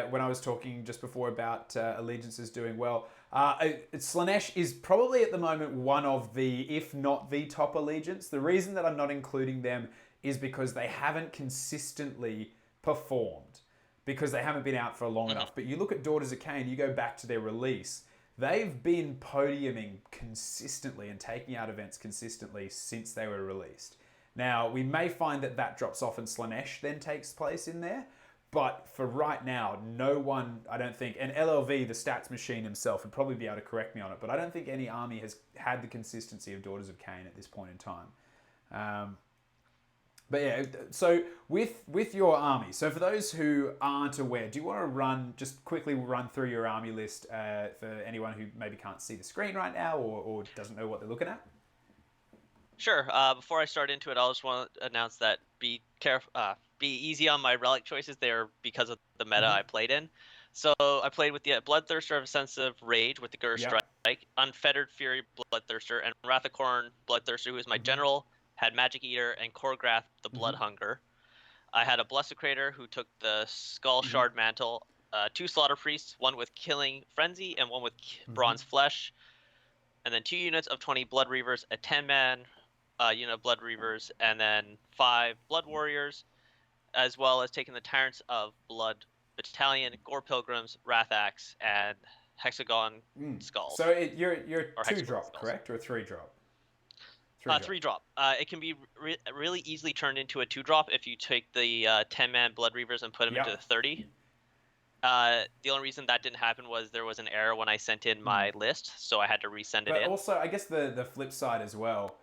When I was talking just before about allegiances doing well. Slanesh is probably at the moment one of the, if not the top allegiance. The reason that I'm not including them is because they haven't consistently performed, because they haven't been out for long enough. But you look at Daughters of Cain, you go back to their release, they've been podiuming consistently and taking out events consistently since they were released. Now, we may find that drops off and Slanesh then takes place in there. But for right now, no one, I don't think, and LLV, the stats machine himself, would probably be able to correct me on it, but I don't think any army has had the consistency of Daughters of Cain at this point in time. But yeah, so with your army, so for those who aren't aware, do you want to just quickly run through your army list for anyone who maybe can't see the screen right now or doesn't know what they're looking at? Sure. Before I start into it, I'll just want to announce that be easy on my relic choices. They're because of the meta I played in. So I played with the Bloodthirster of Sensitive Rage with the Gur Strike, Unfettered Fury Bloodthirster, and Rathakorn Bloodthirster, who is my general, had Magic Eater, and Korgrath the Blood Hunger. I had a Blessicrator who took the Skull Shard Mantle, 2 Slaughter Priests, one with Killing Frenzy and one with Bronze Flesh, and then 2 units of 20 Blood Reavers, a 10-man unit of Blood Reavers, and then 5 Blood Warriors, as well as taking the Tyrants of Blood Battalion, Gore Pilgrims, Wrathaxe, and Hexagon Skulls. So you're 2-drop, correct? Or 3-drop? 3-drop. It can be really easily turned into a 2-drop if you take the 10-man Blood Reavers and put them into the 30. The only reason that didn't happen was there was an error when I sent in my list, so I had to resend it in. But also, I guess the flip side as well,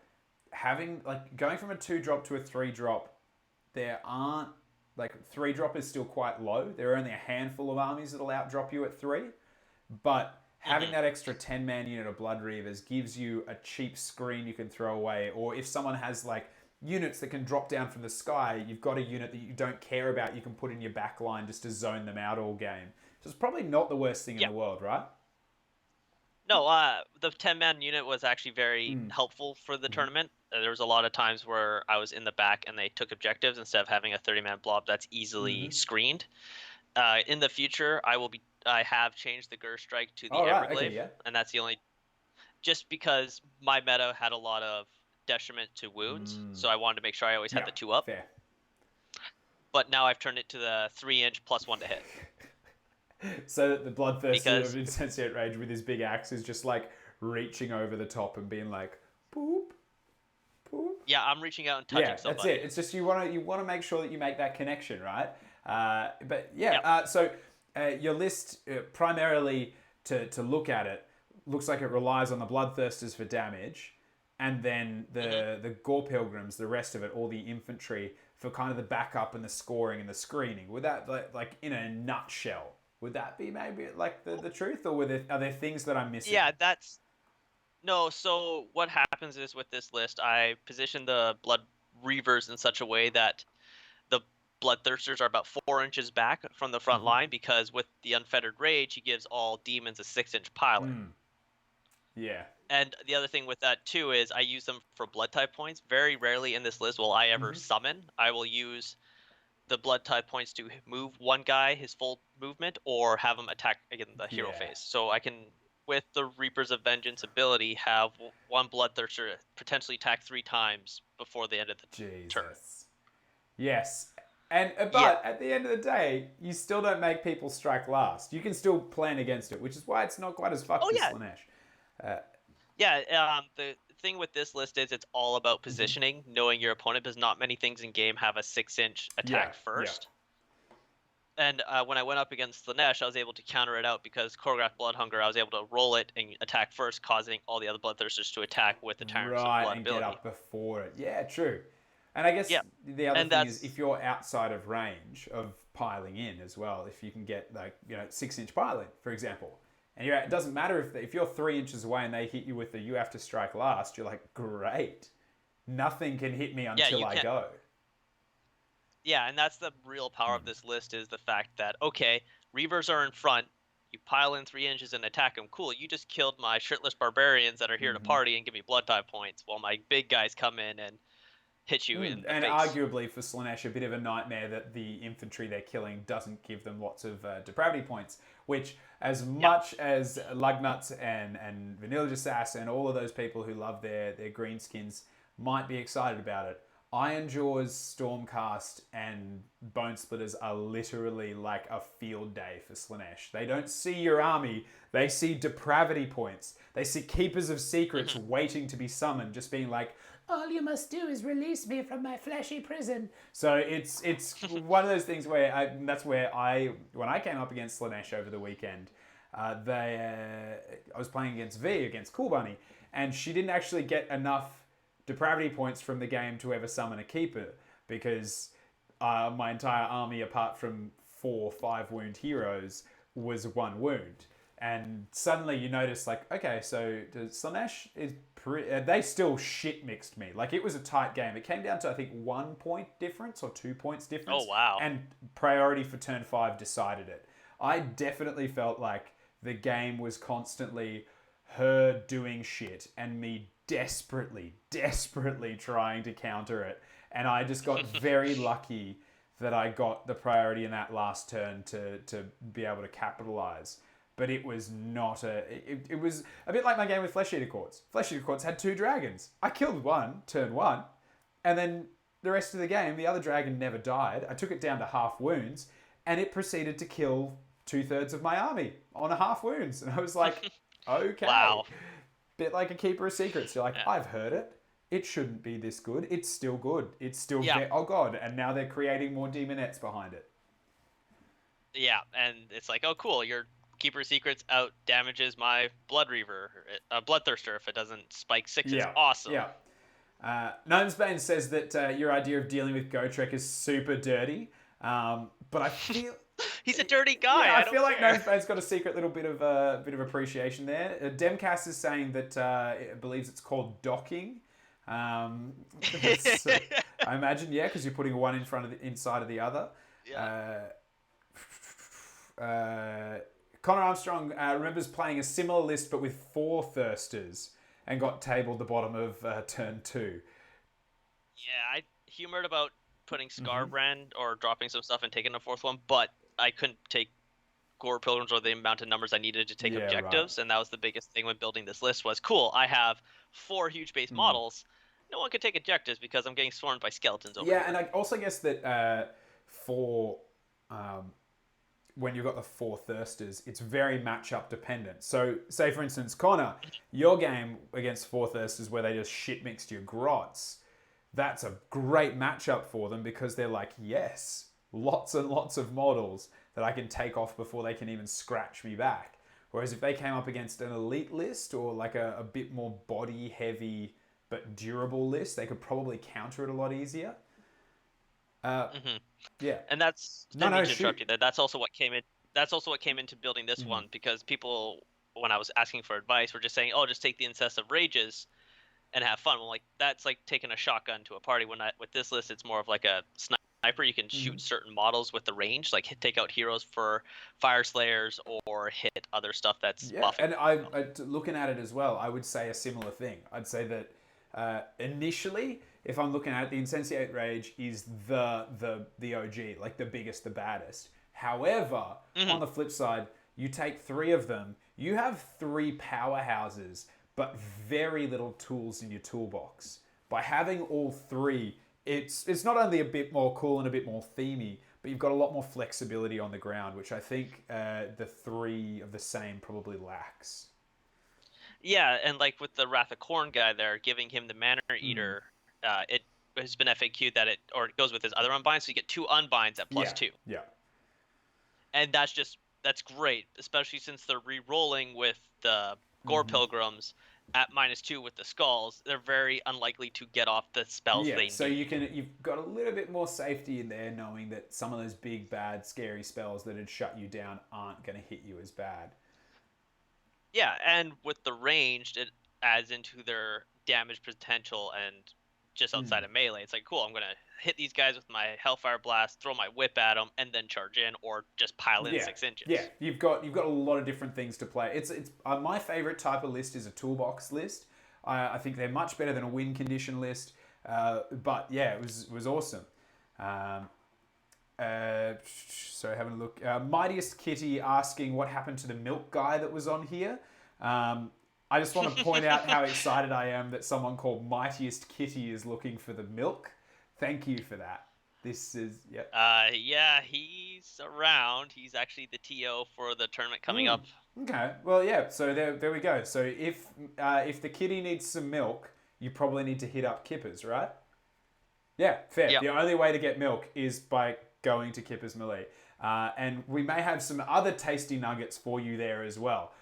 going from a 2-drop to a 3-drop, there aren't, 3-drop is still quite low. There are only a handful of armies that'll outdrop you at 3, but having that extra 10-man unit of Blood Reavers gives you a cheap screen you can throw away, or if someone has units that can drop down from the sky, you've got a unit that you don't care about, you can put in your back line just to zone them out all game. So it's probably not the worst thing in the world, right? No, the 10-man unit was actually very helpful for the tournament. There was a lot of times where I was in the back and they took objectives instead of having a 30-man blob that's easily screened. In the future, I have changed the Gur Strike to the Everglaive, and that's the only... Just because my meta had a lot of detriment to wounds, so I wanted to make sure I always had the 2 up. Fair. But now I've turned it to the 3-inch +1 to hit. So the Bloodthirster of Insensate Rage with his big axe is just reaching over the top and being like, boop, boop. Yeah, I'm reaching out and touching somebody. That's it. It's just you want to make sure that you make that connection, right? So your list primarily to look at it looks like it relies on the Bloodthirsters for damage, and then the Gore Pilgrims, the rest of it, all the infantry for kind of the backup and the scoring and the screening. Would that in a nutshell? Would that be maybe the truth, or are there things that I'm missing? Yeah, no. So what happens is with this list, I position the Blood Reavers in such a way that the Bloodthirsters are about 4 inches back from the front line, because with the Unfettered Rage, he gives all demons a 6-inch pilot. Yeah. And the other thing with that too is I use them for blood type points. Very rarely in this list will I ever summon. I will use the blood type points to move one guy his full movement, or have him attack again the hero phase. So I can with the Reapers of Vengeance ability, have one Bloodthirster potentially attack 3 times before the end of the turn. Jesus. Yes. And Yeah. but at the end of the day, you still don't make people strike last. You can still plan against it, which is why it's not quite as fucked Oh as yeah. Slaanesh. Yeah. The thing with this list is it's all about positioning, knowing your opponent, because not many things in game have a 6-inch attack Yeah. first. And when I went up against Slanesh, I was able to counter it out because Choreographed Bloodhunger, I was able to roll it and attack first, causing all the other Bloodthirsters to attack with the Tyrants of Right, Blood and get ability. up before it. Yeah, true. And I guess Yeah, the other and thing is that's if you're outside of range of piling in as well, if you can get 6-inch piling, for example, and it doesn't matter if you're 3 inches away and they hit you with the you have to strike last, you're like, great, nothing can hit me yeah, until you I can. go. Yeah, and that's the real power of this list is the fact that okay, Reavers are in front. You pile in 3 inches and attack them. Cool. You just killed my shirtless barbarians that are here to party and give me blood tie points, while my big guys come in and hit you in the And face. arguably for Slaanesh, a bit of a nightmare that the infantry they're killing doesn't give them lots of depravity points, which as much as Lugnuts and Vanilla Sass and all of those people who love their greenskins might be excited about it, Ironjaw's Stormcast and Bone Splitters are literally like a field day for Slaanesh. They don't see your army, they see depravity points. They see Keepers of Secrets waiting to be summoned, just being like, all you must do is release me from my fleshy prison. So it's one of those things where when I came up against Slaanesh over the weekend, I was playing against Cool Bunny, and she didn't actually get enough depravity points from the game to ever summon a keeper because my entire army, apart from 4 5-wound heroes, was 1 wound. And suddenly you notice, like, okay, so Slaanesh is they still shit mixed me. Like, it was a tight game. It came down to, I think, 1 point difference or 2 points difference. Oh wow! And priority for turn 5 decided it. I definitely felt like the game was constantly her doing shit and me desperately trying to counter it. And I just got very lucky that I got the priority in that last turn to be able to capitalize. But it was not it was a bit like my game with Flesh Eater Courts. Flesh Eater Courts had 2 dragons. I killed one, turn 1, and then the rest of the game, the other dragon never died. I took it down to half wounds, and it proceeded to kill 2/3 of my army on a half wounds. And I was like, okay. Wow. Bit like a Keeper of Secrets. You're like, I've heard it. It shouldn't be this good. It's still good. It's still oh god. And now they're creating more demonettes behind it. Yeah, and it's like, oh cool, your Keeper Secrets out damages my Blood Reaver, Bloodthirster if it doesn't spike 6s. Awesome. Yeah. Gnomesbane says that your idea of dealing with Gotrek is super dirty. But I feel he's a dirty guy. Yeah, I feel like care. Gnomesbane's got a secret little bit of appreciation there. Demcast is saying that it believes it's called docking. I imagine, yeah, because you're putting one in front of inside of the other. Yeah. Connor Armstrong remembers playing a similar list but with 4 Thirsters and got tabled the bottom of turn 2. Yeah, I humored about putting Scarbrand or dropping some stuff and taking a 4th one, but I couldn't take Gore Pilgrims or the amount of numbers I needed to take objectives, and that was the biggest thing when building this list was, cool, I have 4 huge base models. No one could take objectives because I'm getting swarmed by skeletons over here. Yeah, and I also guess that when you've got the 4 Thirsters, it's very matchup dependent. So, say for instance, Connor, your game against 4 Thirsters where they just shit mixed your grots, that's a great matchup for them because they're like, yes, lots and lots of models that I can take off before they can even scratch me back. Whereas if they came up against an elite list or like a bit more body heavy but durable list, they could probably counter it a lot easier. Yeah, and that's That's also what came in. That's also what came into building this one because people, when I was asking for advice, were just saying, "Oh, just take the Incessive Rages and have fun." Well, like that's like taking a shotgun to a party. With this list, it's more of like a sniper. You can shoot certain models with the range, like take out heroes for Fire Slayers or hit other stuff that's buffing. And I looking at it as well, I would say a similar thing. I'd say that initially, if I'm looking at it, the Insensate Rage is the OG, like the biggest, the baddest. However, on the flip side, you take 3 of them, You have three powerhouses, but very little tools in your toolbox. By having all three, it's not only a bit more cool and a bit more themey, but you've got a lot more flexibility on the ground, which I think the three of the same probably lacks. Yeah, and like with the Wrath of Korn guy there, giving him the Manor Mm. Eater, it has been FAQ'd that it goes with his other unbinds, so you get two unbinds at Yeah, +2. yeah. And that's great, especially since they're re-rolling with the Gore Hmm. Pilgrims at -2 with the skulls. They're very unlikely to get off the spells Yeah, they so need. you've got a little bit more safety in there, knowing that some of those big, bad, scary spells that had shut you down aren't going to hit you as bad. Yeah, and with the ranged, it adds into their damage potential and just outside Mm. of melee. It's like, cool, I'm gonna hit these guys with my Hellfire Blast, throw my whip at them, and then charge in, or just pile in Yeah, 6 inches. yeah. You've got a lot of different things to play. It's my favorite type of list is a toolbox list. I think they're much better than a win condition list. But yeah, it was awesome. Um, so having a look. Mightiest Kitty asking what happened to the milk guy that was on here. I just want to point out how excited I am that someone called Mightiest Kitty is looking for the milk. Thank you for that. This is yep. Yeah, he's around. He's actually the TO for the tournament coming Mm. up. Okay. Well, yeah. So there we go. So if the kitty needs some milk, you probably need to hit up Kippers, right? Yeah, fair. Yep. The only way to get milk is by going to Kippers Melee. And we may have some other tasty nuggets for you there as well,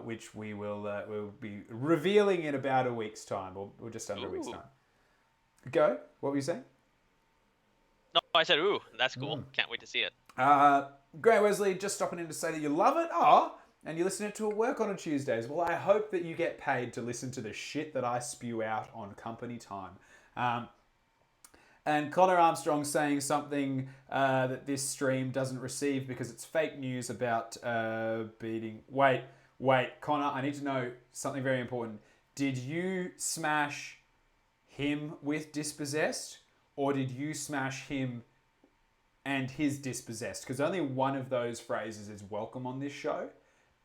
which we'll be revealing in about a week's time, or just under a week's Ooh. time. Go. What were you saying? No, I said, ooh, that's cool. Mm. Can't wait to see it. Grant Wesley just stopping in to say that you love it. Oh, and you listen to it at work on a Tuesdays. Well, I hope that you get paid to listen to the shit that I spew out on company time. And Connor Armstrong saying something that this stream doesn't receive because it's fake news about beating. Wait, Connor, I need to know something very important. Did you smash him with Dispossessed, or did you smash him and his Dispossessed? Because only one of those phrases is welcome on this show,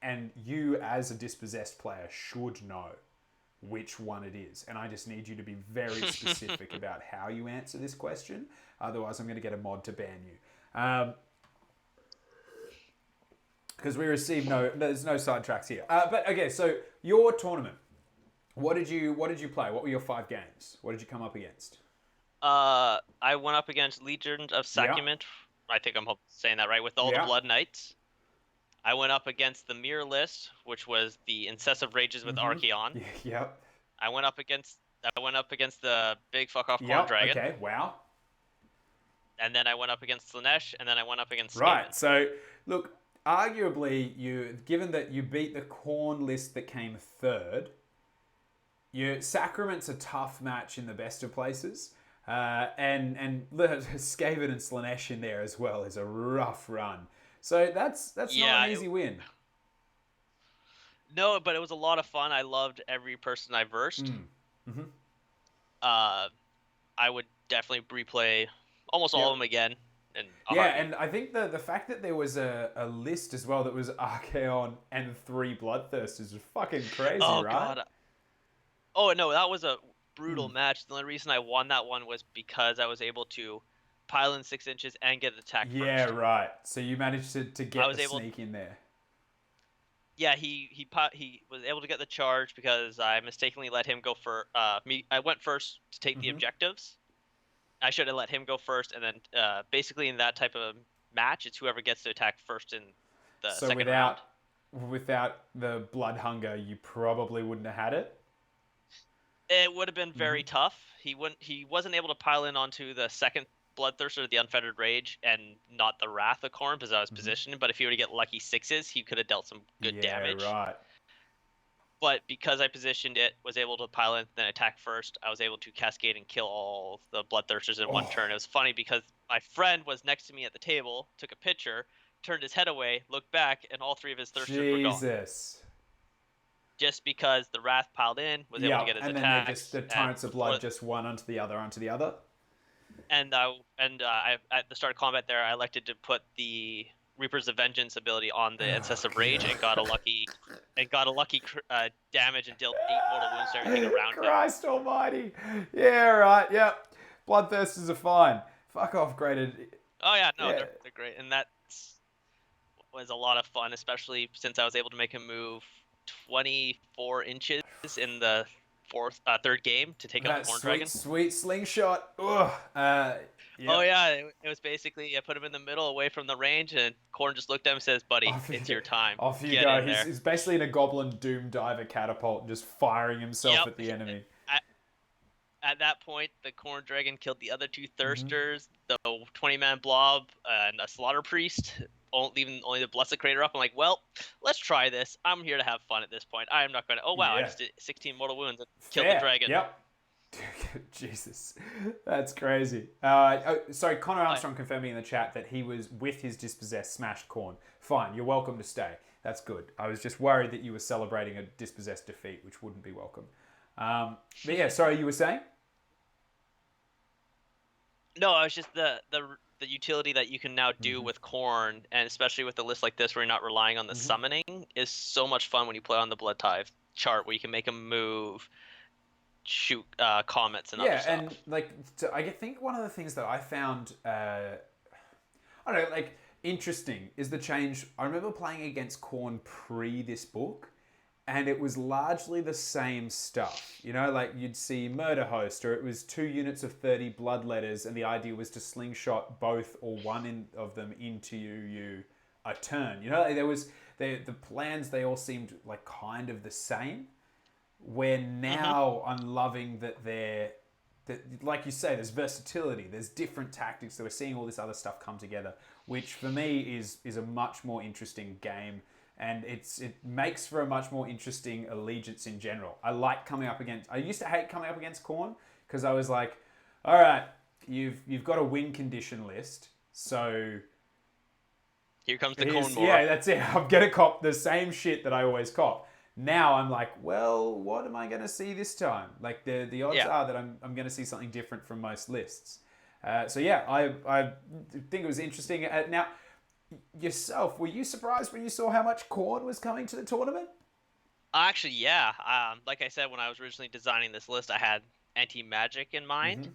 and you, as a Dispossessed player, should know which one it is. And I just need you to be very specific about how you answer this question. Otherwise, I'm going to get a mod to ban you. Because we receive there's no sidetracks here. But okay, so your tournament. What did you play? What were your 5 games? What did you come up against? I went up against Legion of Yeah. Sacrament. I think I'm saying that right, with all the Yeah. Blood Knights. I went up against the Mirror List, which was the Incessive Rages with Archeon. Yep. I went up against the big fuck off Corn Yep. Dragon. Okay. Wow. And then I went up against Slanesh, and then I went up against Skaven. Right. So look, arguably, given that you beat the Corn list that came third, your Sacrament's a tough match in the best of places. And Skaven and Slanesh in there as well is a rough run. So that's not an easy win. No, but it was a lot of fun. I loved every person I versed. Mm-hmm. I would definitely replay almost all of them again. And I think the fact that there was a list as well that was Archeon and 3 Bloodthirsters is fucking crazy, right? God. Oh, no, that was a brutal match. The only reason I won that one was because I was able to pile in 6 inches and get attacked first. Yeah, right. So you managed to get the sneak in there. Yeah, he was able to get the charge because I mistakenly let him go for me. I went first to take the objectives. I should have let him go first, and then basically in that type of match, it's whoever gets to attack first in the second round. Without the blood hunger, you probably wouldn't have had it. It would have been very tough. He wasn't able to pile in onto the second Bloodthirster, the Unfettered Rage, and not the Wrath of Korn because I was positioned. But if he were to get lucky 6s, he could have dealt some good damage. Yeah, right. But because I positioned it, was able to pile in, then attack first, I was able to cascade and kill all the Bloodthirsters in one turn. It was funny because my friend was next to me at the table, took a picture, turned his head away, looked back, and all 3 of his Thirsters were gone. Jesus. Just because the Wrath piled in, was able to get his attacks. And then the Torrents of Blood just one onto the other. And I at the start of combat there, I elected to put the Reaper's of Vengeance ability on the Oh, Incessant Rage and got a God. lucky damage and dealt 8 mortal wounds to everything around him. Christ almighty. Yeah, right. Yep. Bloodthirsters are fine. Fuck off, graded. Oh yeah, no, Yeah. they're great, and that was a lot of fun, especially since I was able to make him move 24 inches in the third game to take out the That Corn sweet, Dragon. sweet slingshot. Ugh. Oh Yep. yeah, it was basically I put him in the middle away from the range, and Corn just looked at him and says, "Buddy, Off you it's go. your time. Off you Get go. in there." He's basically in a goblin doom diver catapult, just firing himself Yep. at the enemy. At that point, the Corn Dragon killed the other 2 Mm-hmm. Thirsters, the 20-man blob, and a Slaughter Priest, leaving only the Blessed Crater up. I'm like, well, let's try this. I'm here to have fun at this point. I am not going to. Oh, wow, I Yeah. just did 16 mortal wounds and killed Fair. the dragon. Yep. Jesus, that's crazy. Sorry, Connor Armstrong confirming in the chat that he was with his dispossessed smashed Corn. Fine, you're welcome to stay. That's good. I was just worried that you were celebrating a dispossessed defeat, which wouldn't be welcome. But yeah, sorry, you were saying? No, I was just the utility that you can now do with Corn, and especially with a list like this where you're not relying on the summoning, is so much fun when you play on the Blood Tithe chart where you can make him move, shoot comets and other stuff. Yeah, and like I think one of the things that I found, I don't know, like interesting is the change. I remember playing against Corn pre this book, and it was largely the same stuff. You know, like you'd see Murder Host, or it was 2 units of 30 Bloodletters, and the idea was to slingshot both or one of them into you a turn. You know, like there was the plans. They all seemed like kind of the same. Where now I'm loving that like you say, there's versatility, there's different tactics. So we're seeing all this other stuff come together, which for me is a much more interesting game. And it makes for a much more interesting allegiance in general. I like coming up against. I used to hate coming up against Corn because I was like, all right, you've got a win condition list, so here comes the Corn Moor. Yeah, that's it. I'm gonna cop the same shit that I always cop. Now I'm like, well, what am I gonna see this time? Like the odds are that I'm gonna see something different from most lists. So yeah, I think it was interesting. Now. Yourself, were you surprised when you saw how much Corn was coming to the tournament? Actually, yeah. Like I said, when I was originally designing this list, I had anti-magic in mind.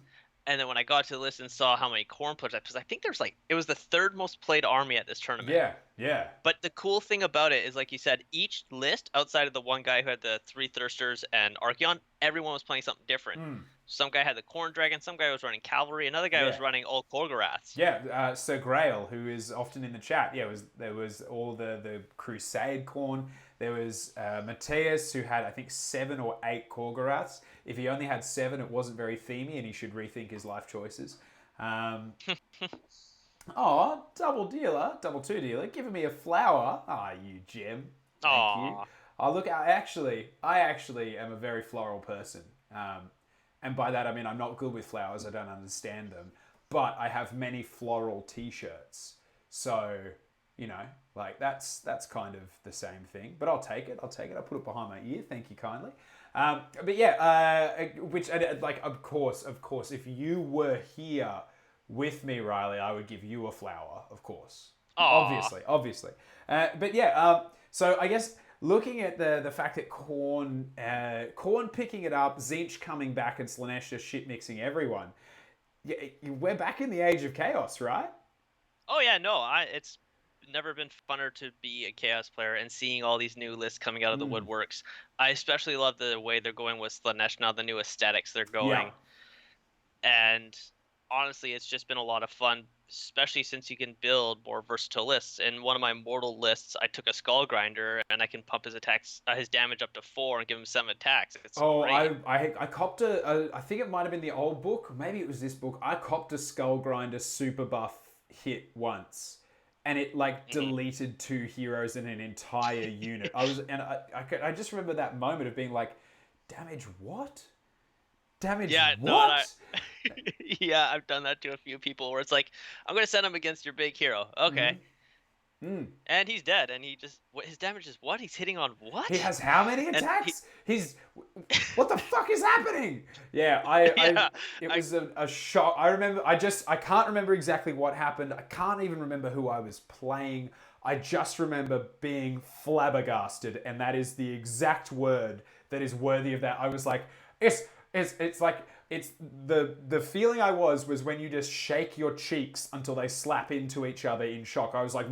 And then when I got to the list and saw how many Corn players, because I think it was the 3rd most played army at this tournament. Yeah. But the cool thing about it is, like you said, each list, outside of the one guy who had the 3 Thirsters and Archeon, everyone was playing something different. Some guy had the Corn Dragon, some guy was running Cavalry, another guy was running all Korgoraths. Yeah, Sir Grail, who is often in the chat, there was all the Crusade Corn. There was Matthias, who had, I think, 7 or 8 Korgoraths. If he only had 7, it wasn't very themey, and he should rethink his life choices. Oh, double two dealer, giving me a flower. Ah, you gem. Thank you. Oh, look, I actually am a very floral person. And by that, I mean I'm not good with flowers. I don't understand them. But I have many floral t-shirts. So, you know, like that's kind of the same thing. But I'll take it. I'll put it behind my ear. Thank you kindly. But yeah, of course, if you were here with me, Riley, I would give you a flower, of course. Aww. Obviously. But yeah, so I guess looking at the fact that Corn picking it up, Zinch coming back, and Slaanesh just shit mixing everyone, we're back in the age of chaos, right? Oh yeah, no, it's never been funner to be a Chaos player and seeing all these new lists coming out of the woodworks. I especially love the way they're going with Slaanesh now, the new aesthetics they're going. Yeah. And honestly, it's just been a lot of fun, especially since you can build more versatile lists. In one of my mortal lists, I took a Skull Grinder, and I can pump his attacks, his damage up to 4 and give him 7 attacks. It's great. I copped I think it might have been the old book, maybe it was this book. I copped a Skull Grinder super buff hit once, and it deleted 2 heroes in an entire unit. I just remember that moment of being like, damage what? Damage what? No, yeah, I've done that to a few people where it's like, I'm going to send him against your big hero. Okay. And he's dead, and his damage is what? He's hitting on what? He has how many attacks? what the fuck is happening? Yeah, Yeah, it I was a shock. I remember, I can't remember exactly what happened. I can't even remember who I was playing. I just remember being flabbergasted, and that is the exact word that is worthy of that. I was like, it's like, it's the feeling I was when you just shake your cheeks until they slap into each other in shock. I was like,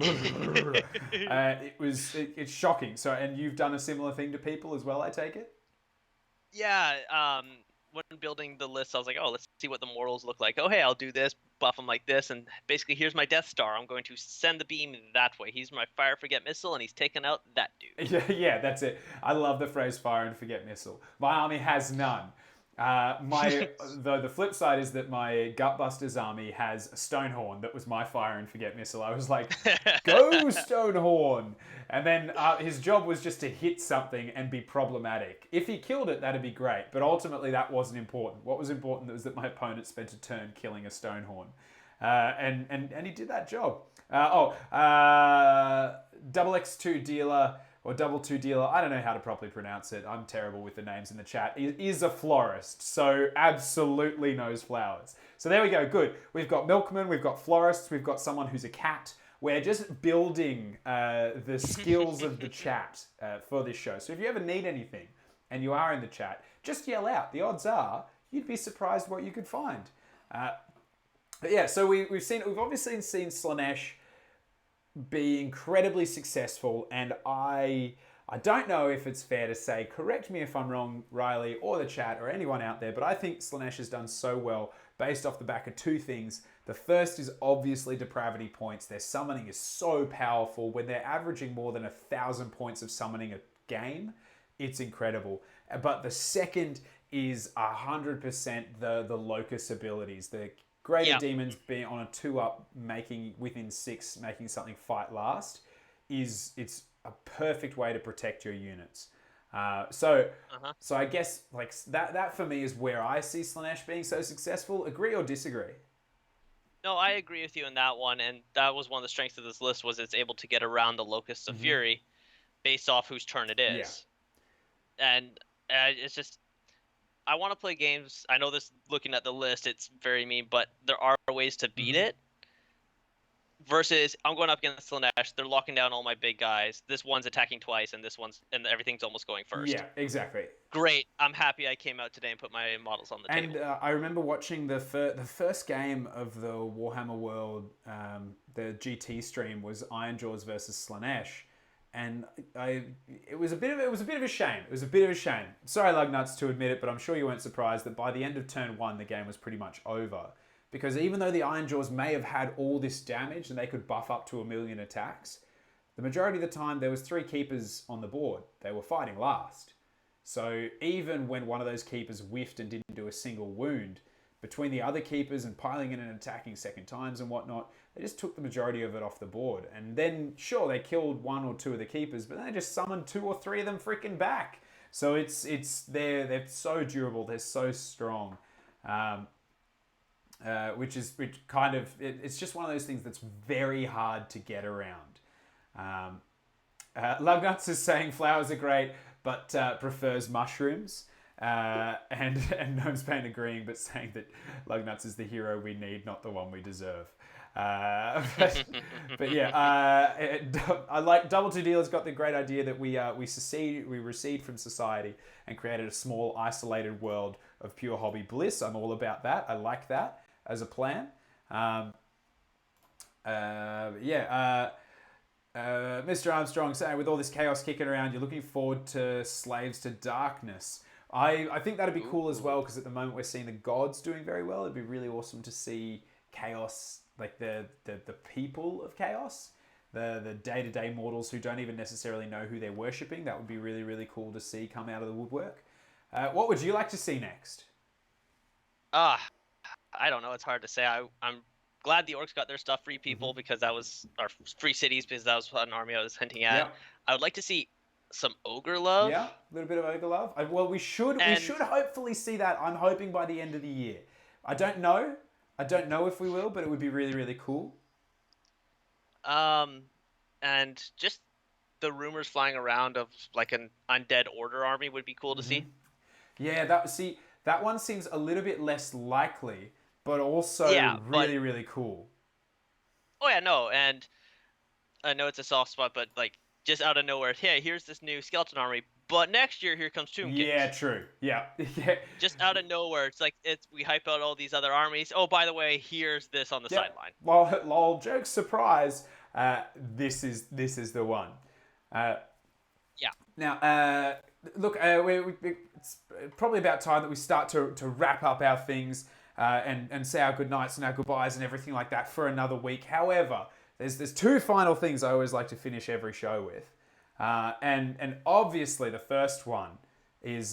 it's shocking. So, and you've done a similar thing to people as well, I take it? yeah. When building the list, I was like, oh, let's see what the mortals look like. Oh, hey, I'll do this, buff them like this, and basically, here's my Death Star. I'm going to send the beam that way. He's my fire forget missile, and he's taken out that dude. Yeah, yeah, that's it. I love the phrase "fire and forget missile." My army has none. My though the flip side is that my Gutbusters army has a Stonehorn that was my fire and forget missile. I was like, "Go Stonehorn!" And then his job was just to hit something and be problematic. If he killed it, that'd be great. But ultimately, that wasn't important. What was important was that my opponent spent a turn killing a Stonehorn, and he did that job. Double X2 dealer or double two dealer, I don't know how to properly pronounce it. I'm terrible with the names in the chat. Is a florist, so absolutely knows flowers. So there we go, good. We've got milkmen, we've got florists, we've got someone who's a cat. We're just building the skills of the chat for this show. So if you ever need anything and you are in the chat, just yell out. The odds are you'd be surprised what you could find. But yeah, so we've obviously seen Slaanesh be incredibly successful, and I don't know if it's fair to say, correct me if I'm wrong, Riley, or the chat, or anyone out there, but I think Slaanesh has done so well based off the back of two things. The first is obviously depravity points. Their summoning is so powerful. When they're averaging more than 1,000 points of summoning a game, it's incredible. But the second is 100% the Locus abilities. The Greater Yeah. Demons being on a 2-up, making within 6, making something fight last, it's a perfect way to protect your units. So I guess like that for me is where I see Slaanesh being so successful. Agree or disagree? No, I agree with you in that one, and that was one of the strengths of this list was it's able to get around the Locusts of Fury based off whose turn it Yeah. is. And it's just I want to play games. I know this looking at the list, it's very mean, but there are ways to beat it. Versus, I'm going up against Slaanesh. They're locking down all my big guys. This one's attacking twice, and everything's almost going first. Yeah, exactly. Great. I'm happy I came out today and put my models on the And table. I remember watching the first game of the Warhammer World, the GT stream was Ironjaws versus Slaanesh, and it was a bit of a shame. It was a bit of a shame. Sorry, Lugnuts, to admit it, but I'm sure you weren't surprised that by the end of turn 1, the game was pretty much over. Because even though the Ironjaws may have had all this damage and they could buff up to 1,000,000 attacks, the majority of the time there was 3 keepers on the board. They were fighting last. So even when one of those keepers whiffed and didn't do a single wound, between the other keepers and piling in and attacking second times and whatnot, they just took the majority of it off the board. And then, sure, they killed 1 or 2 of the keepers, but then they just summoned 2 or 3 of them freaking back. So they're so durable, they're so strong. It's just one of those things that's very hard to get around. Lugnuts is saying flowers are great, but prefers mushrooms. And Gnome's Pain agreeing, but saying that Lugnuts is the hero we need, not the one we deserve. But yeah, I like Double Two Dealer's got the great idea that we recede from society and created a small isolated world of pure hobby bliss. I'm all about that. I like that as a plan. Mr. Armstrong saying, with all this chaos kicking around, you're looking forward to Slaves to Darkness. I think that'd be cool as well, because at the moment we're seeing the gods doing very well. It'd be really awesome to see chaos, like the people of chaos, the day-to-day mortals who don't even necessarily know who they're worshipping. That would be really, really cool to see come out of the woodwork. What would you like to see next? I don't know. It's hard to say. I'm glad the orcs got their stuff free, people, because that was our free cities, because that was an army I was hinting at. Yeah. I would like to see some ogre love. Yeah, a little bit of ogre love. Well, we should hopefully see that. I'm hoping by the end of the year. I don't know if we will, but it would be really, really cool. And just the rumors flying around of like an undead order army would be cool to see. Yeah, that one seems a little bit less likely, but also Yeah, but really, really cool. oh yeah, no, and I know it's a soft spot, but like just out of nowhere, hey, here's this new skeleton army, but next year here comes Tomb Yeah, Kings. true. Yeah, yeah, Just out of nowhere, it's like we hype out all these other armies. Oh, by the way, here's this on the yep. sideline. Well, lol, joke, surprise. This is the one. Uh, Yeah. Now, look, it's probably about time that we start to wrap up our things and say our good nights and our goodbyes and everything like that for another week. However, there's two final things I always like to finish every show with, and obviously the first one is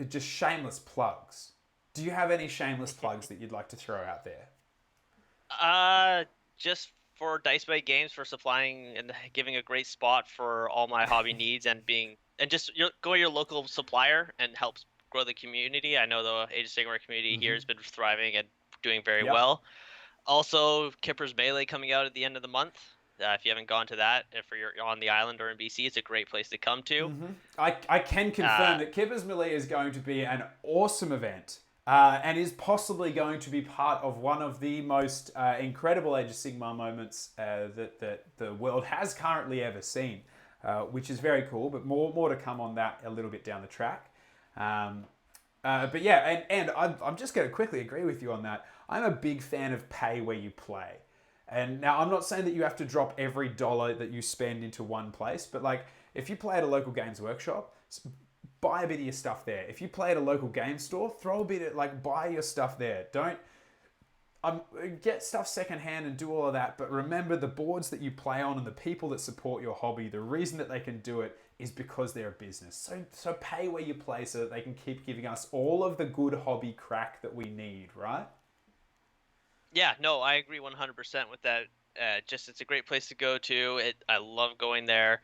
just shameless plugs. Do you have any shameless plugs that you'd like to throw out there? Uh, just for Dice Bay Games for supplying and giving a great spot for all my hobby needs and just go to your local supplier and help grow the community. I know the Age of Sigmar community here has been thriving and doing very Yep. well. Also, Kipper's Melee coming out at the end of the month. If you haven't gone to that, if you're on the island or in BC, it's a great place to come to. I can confirm Uh, that Kippers Melee is going to be an awesome event and is possibly going to be part of one of the most incredible Age of Sigmar moments that the world has currently ever seen, which is very cool, but more to come on that a little bit down the track. Um, but yeah, and I'm just going to quickly agree with you on that. I'm a big fan of pay where you play. And now I'm not saying that you have to drop every dollar that you spend into one place, but like if you play at a local games workshop, buy a bit of your stuff there. If you play at a local game store, throw a bit of like buy your stuff there. Don't get stuff secondhand and do all of that, but remember the boards that you play on and the people that support your hobby, the reason that they can do it is because they're a business. So pay where you play so that they can keep giving us all of the good hobby crack that we need, right? yeah, no, I agree 100% with that. Just it's a great place to go to. I love going there.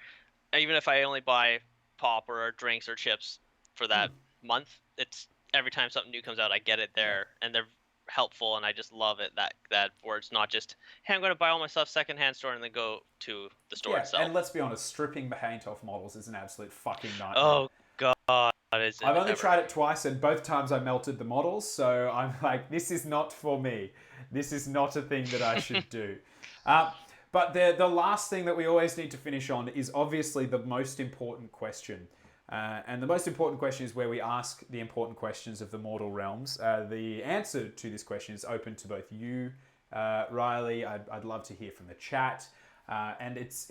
Even if I only buy pop or drinks or chips for that month, it's every time something new comes out, I get it Yeah. there, and they're helpful, and I just love it that where it's not just hey, I'm going to buy all my stuff secondhand store and then go to the store Yeah, and itself. let's be honest, stripping paint off models is an absolute fucking nightmare. Oh God, is I've it only ever? tried it twice, and both times I melted the models, so I'm like, this is not for me. This is not a thing that I should do. Uh, but the last thing that we always need to finish on is obviously the most important question. And the most important question is where we ask the important questions of the mortal realms. The answer to this question is open to both you, Riley. I'd love to hear from the chat. And it's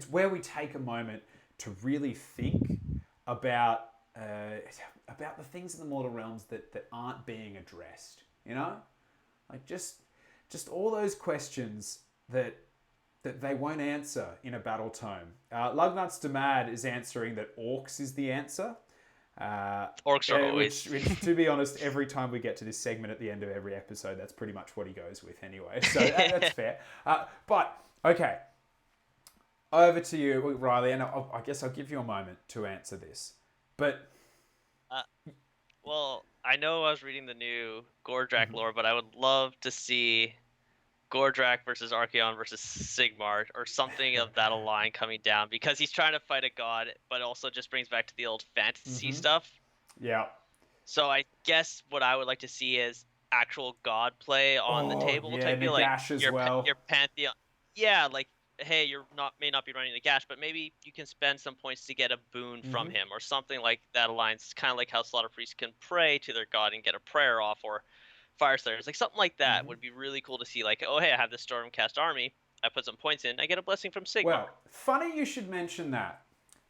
where we take a moment to really think about about the things in the mortal realms that aren't being addressed. You know, like just all those questions that they won't answer in a battle tome. Lugnuts Demad is answering that orcs is the answer. Orcs are always. Which, to be honest, every time we get to this segment at the end of every episode, that's pretty much what he goes with anyway. So that's fair. But, okay, over to you, Riley, and I guess I'll give you a moment to answer this. But, uh, well, I know I was reading the new Gordrak lore, but I would love to see Gordrak versus Archeon versus Sigmar or something of that line coming down because he's trying to fight a god, but also just brings back to the old fantasy stuff. yeah. So I guess what I would like to see is actual god play on the Oh, table yeah, type deal, like Nagash as well. your pantheon. Yeah, like hey, you're not may not be running the gash, but maybe you can spend some points to get a boon from him or something like that aligns. Kind of like how Slaughter Priests can pray to their god and get a prayer off, or Fire Slayers, like something like that would be really cool to see. Like, oh hey, I have this Stormcast army. I put some points in. I get a blessing from Sigmar. Well, funny you should mention that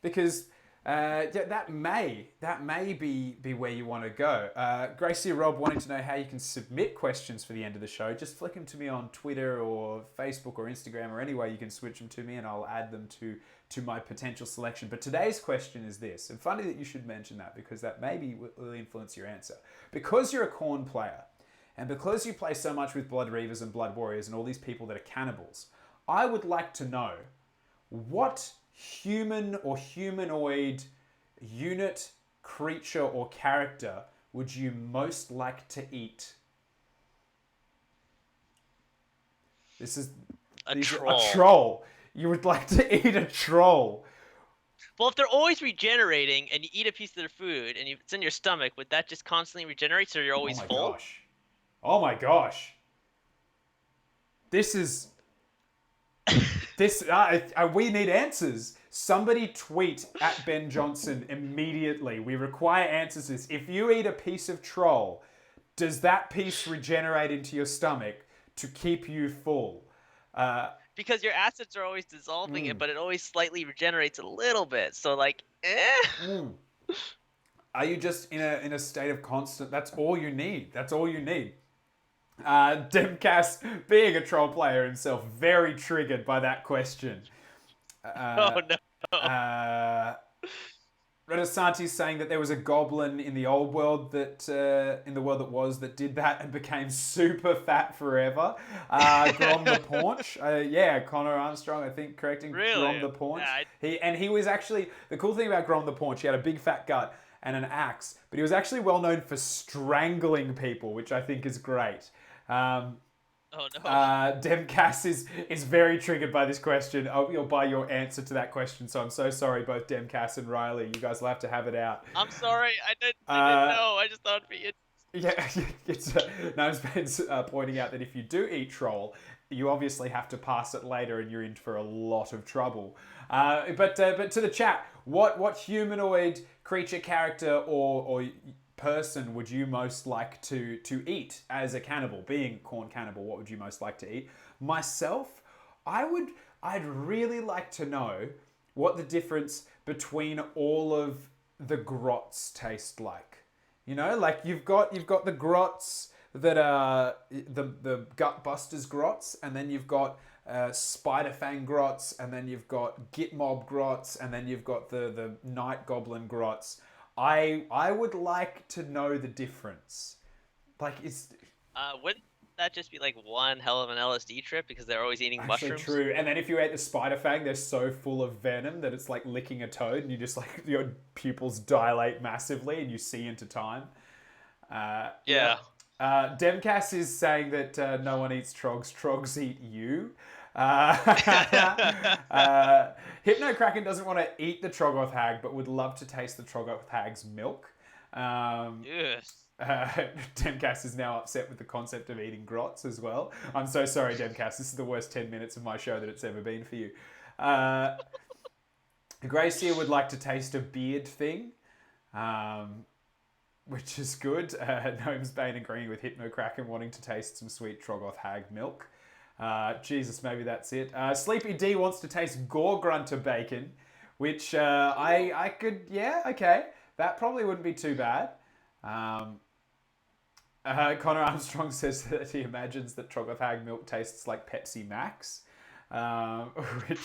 because yeah, that may be where you want to go. Gracie Rob wanting to know how you can submit questions for the end of the show. Just flick them to me on Twitter or Facebook or Instagram or any way you can switch them to me, and I'll add them to my potential selection. But today's question is this, and funny that you should mention that because that maybe will influence your answer. Because you're a Khorne player, and because you play so much with Blood Reavers and Blood Warriors and all these people that are cannibals, I would like to know what human or humanoid unit, creature, or character would you most like to eat? A A troll. troll. You would like to eat a troll. Well, if they're always regenerating and you eat a piece of their food and it's in your stomach, would that just constantly regenerate so you're Oh always my full? gosh. Oh my gosh. This is this. We need answers. Somebody tweet at Ben Johnson immediately. We require answers to this. If you eat a piece of troll, does that piece regenerate into your stomach to keep you full? Because your acids are always dissolving it, Mm, but it always slightly regenerates a little bit. So like, eh. mm. Are you just in a state of constant? That's all you need. That's all you need. Demcast, being a troll player himself, very triggered by that question. Oh Uh, no. uh, Renasanti's saying that there was a goblin in the old world that, in the world that was, that did that and became super fat forever. Grom the Paunch. Yeah, Connor Armstrong, I think, correcting Really? Grom the Paunch. Yeah, He was actually, the cool thing about Grom the Paunch, he had a big fat gut and an axe, but he was actually well known for strangling people, which I think is great. oh no. Demcast is very triggered by this question. By your answer to that question. So I'm so sorry, both Demcast and Riley. You guys will have to have it out. I'm sorry. I didn't Uh, know. I just thought it'd be it. yeah, it's Gnomesman's pointing out that if you do eat troll, you obviously have to pass it later, and you're in for a lot of trouble. But to the chat, what humanoid creature, character, or person would you most like to eat as a cannibal? Being corn cannibal, what would you most like to eat? Myself, I'd really like to know what the difference between all of the grots taste like. You know, like you've got the grots that are the gut busters grots, and then you've got spider fang grots, and then you've got git mob grots, and then you've got the night goblin grots. I would like to know the difference. Like, it's Wouldn't that just be like one hell of an LSD trip because they're always eating actually mushrooms? true. And then if you ate the spider fang, they're so full of venom that it's like licking a toad, and you just like your pupils dilate massively, and you see into time. Yeah. Yep. Demcast is saying that no one eats trogs. Trogs eat you. Uh, Hypno Kraken doesn't want to eat the Troggoth hag, but would love to taste the Troggoth hag's milk. Yes. Demcast is now upset with the concept of eating grots as well. I'm so sorry, Demcast. This is the worst 10 minutes of my show that it's ever been for you. Gracia would like to taste a beard thing. Which is good. Gnome's Bane agreeing with Hypno Kraken wanting to taste some sweet Troggoth hag milk. Jesus, maybe that's it. Sleepy D wants to taste Gore Grunter bacon, which I could, yeah, okay. That probably wouldn't be too bad. Connor Armstrong says that he imagines that Troggoth hag milk tastes like Pepsi Max, which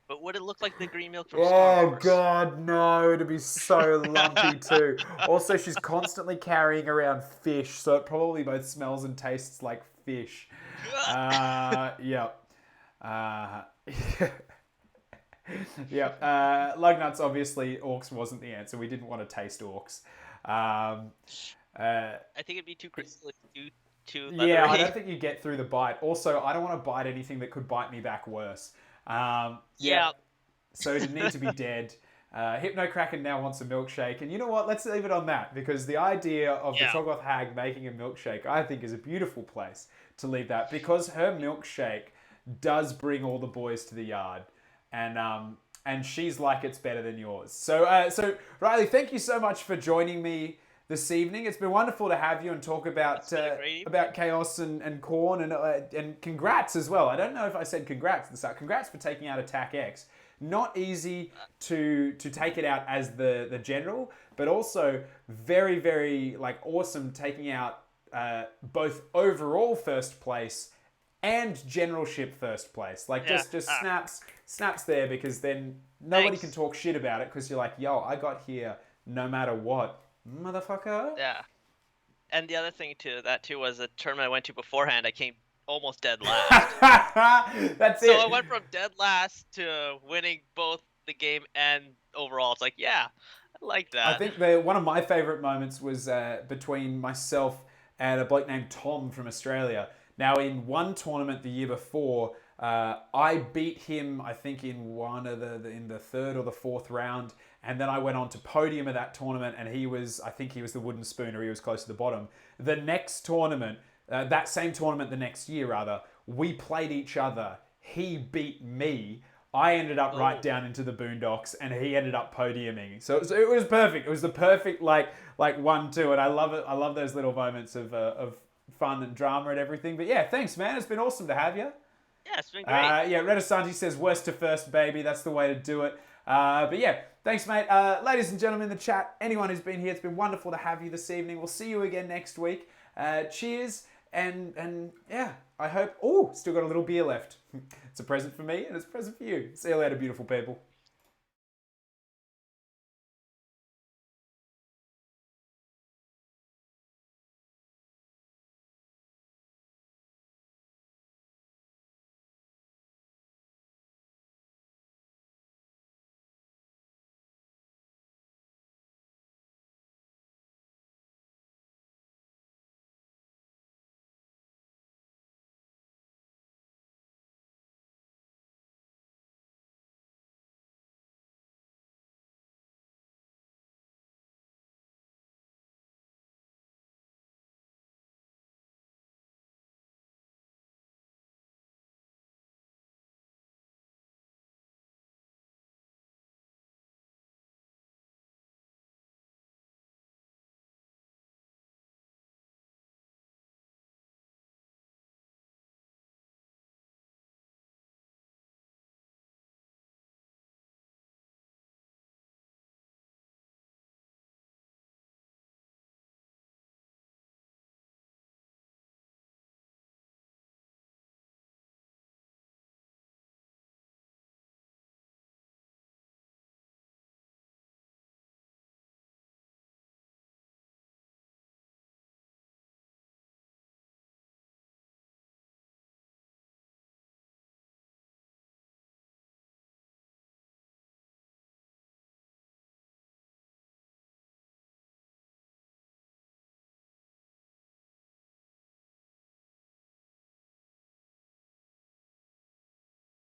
But would it look like the green milk from Star Wars? God, no! It'd be so lumpy too. Also, she's constantly carrying around fish, so it probably both smells and tastes like fish. Yep. Yep. Lugnuts, obviously, orcs wasn't the answer. We didn't want to taste orcs. I think it'd be too crystally, too Yeah, I leathery. don't think you get through the bite. Also, I don't want to bite anything that could bite me back worse. Yeah. Yeah. So it'd need to be dead. Hypno Kraken now wants a milkshake, and you know what? Let's leave it on that, because the idea of the Yeah. Troggoth hag making a milkshake, I think, is a beautiful place to leave that, because her milkshake does bring all the boys to the yard, and she's like it's better than yours. So Riley, thank you so much for joining me this evening. It's been wonderful to have you and talk about chaos and corn, and congrats as well. I don't know if I said congrats at the start. Congrats for taking out Attack X. Not easy to take it out as the general, but also very, very like awesome taking out both overall first place and generalship first place. Like just snaps there, because then nobody can talk shit about it, because you're like, yo, I got here no matter what, motherfucker. Yeah. And the other thing to that too was the tournament I went to beforehand. I came almost dead last. That's So it. I went from dead last to winning both the game and overall. It's like, yeah, I like that. I think one of my favourite moments was between myself and a bloke named Tom from Australia. Now, in one tournament the year before, I beat him, I think, in in the third or the fourth round, and then I went on to podium of that tournament, and I think he was the wooden spoon, or he was close to the bottom. The next tournament, that same tournament the next year, rather, we played each other. He beat me. I ended up right down into the boondocks, and he ended up podiuming. So it was perfect. It was the perfect like 1-2, and I love it. I love those little moments of fun and drama and everything. But yeah, thanks, man. It's been awesome to have you. Yeah, it's been great. Yeah, Renaissance says worst to first, baby. That's the way to do it. But yeah, thanks, mate. Ladies and gentlemen in the chat, anyone who's been here, it's been wonderful to have you this evening. We'll see you again next week. Cheers, and yeah, I hope... Oh, still got a little beer left. It's a present for me, and it's a present for you. See you later, beautiful people.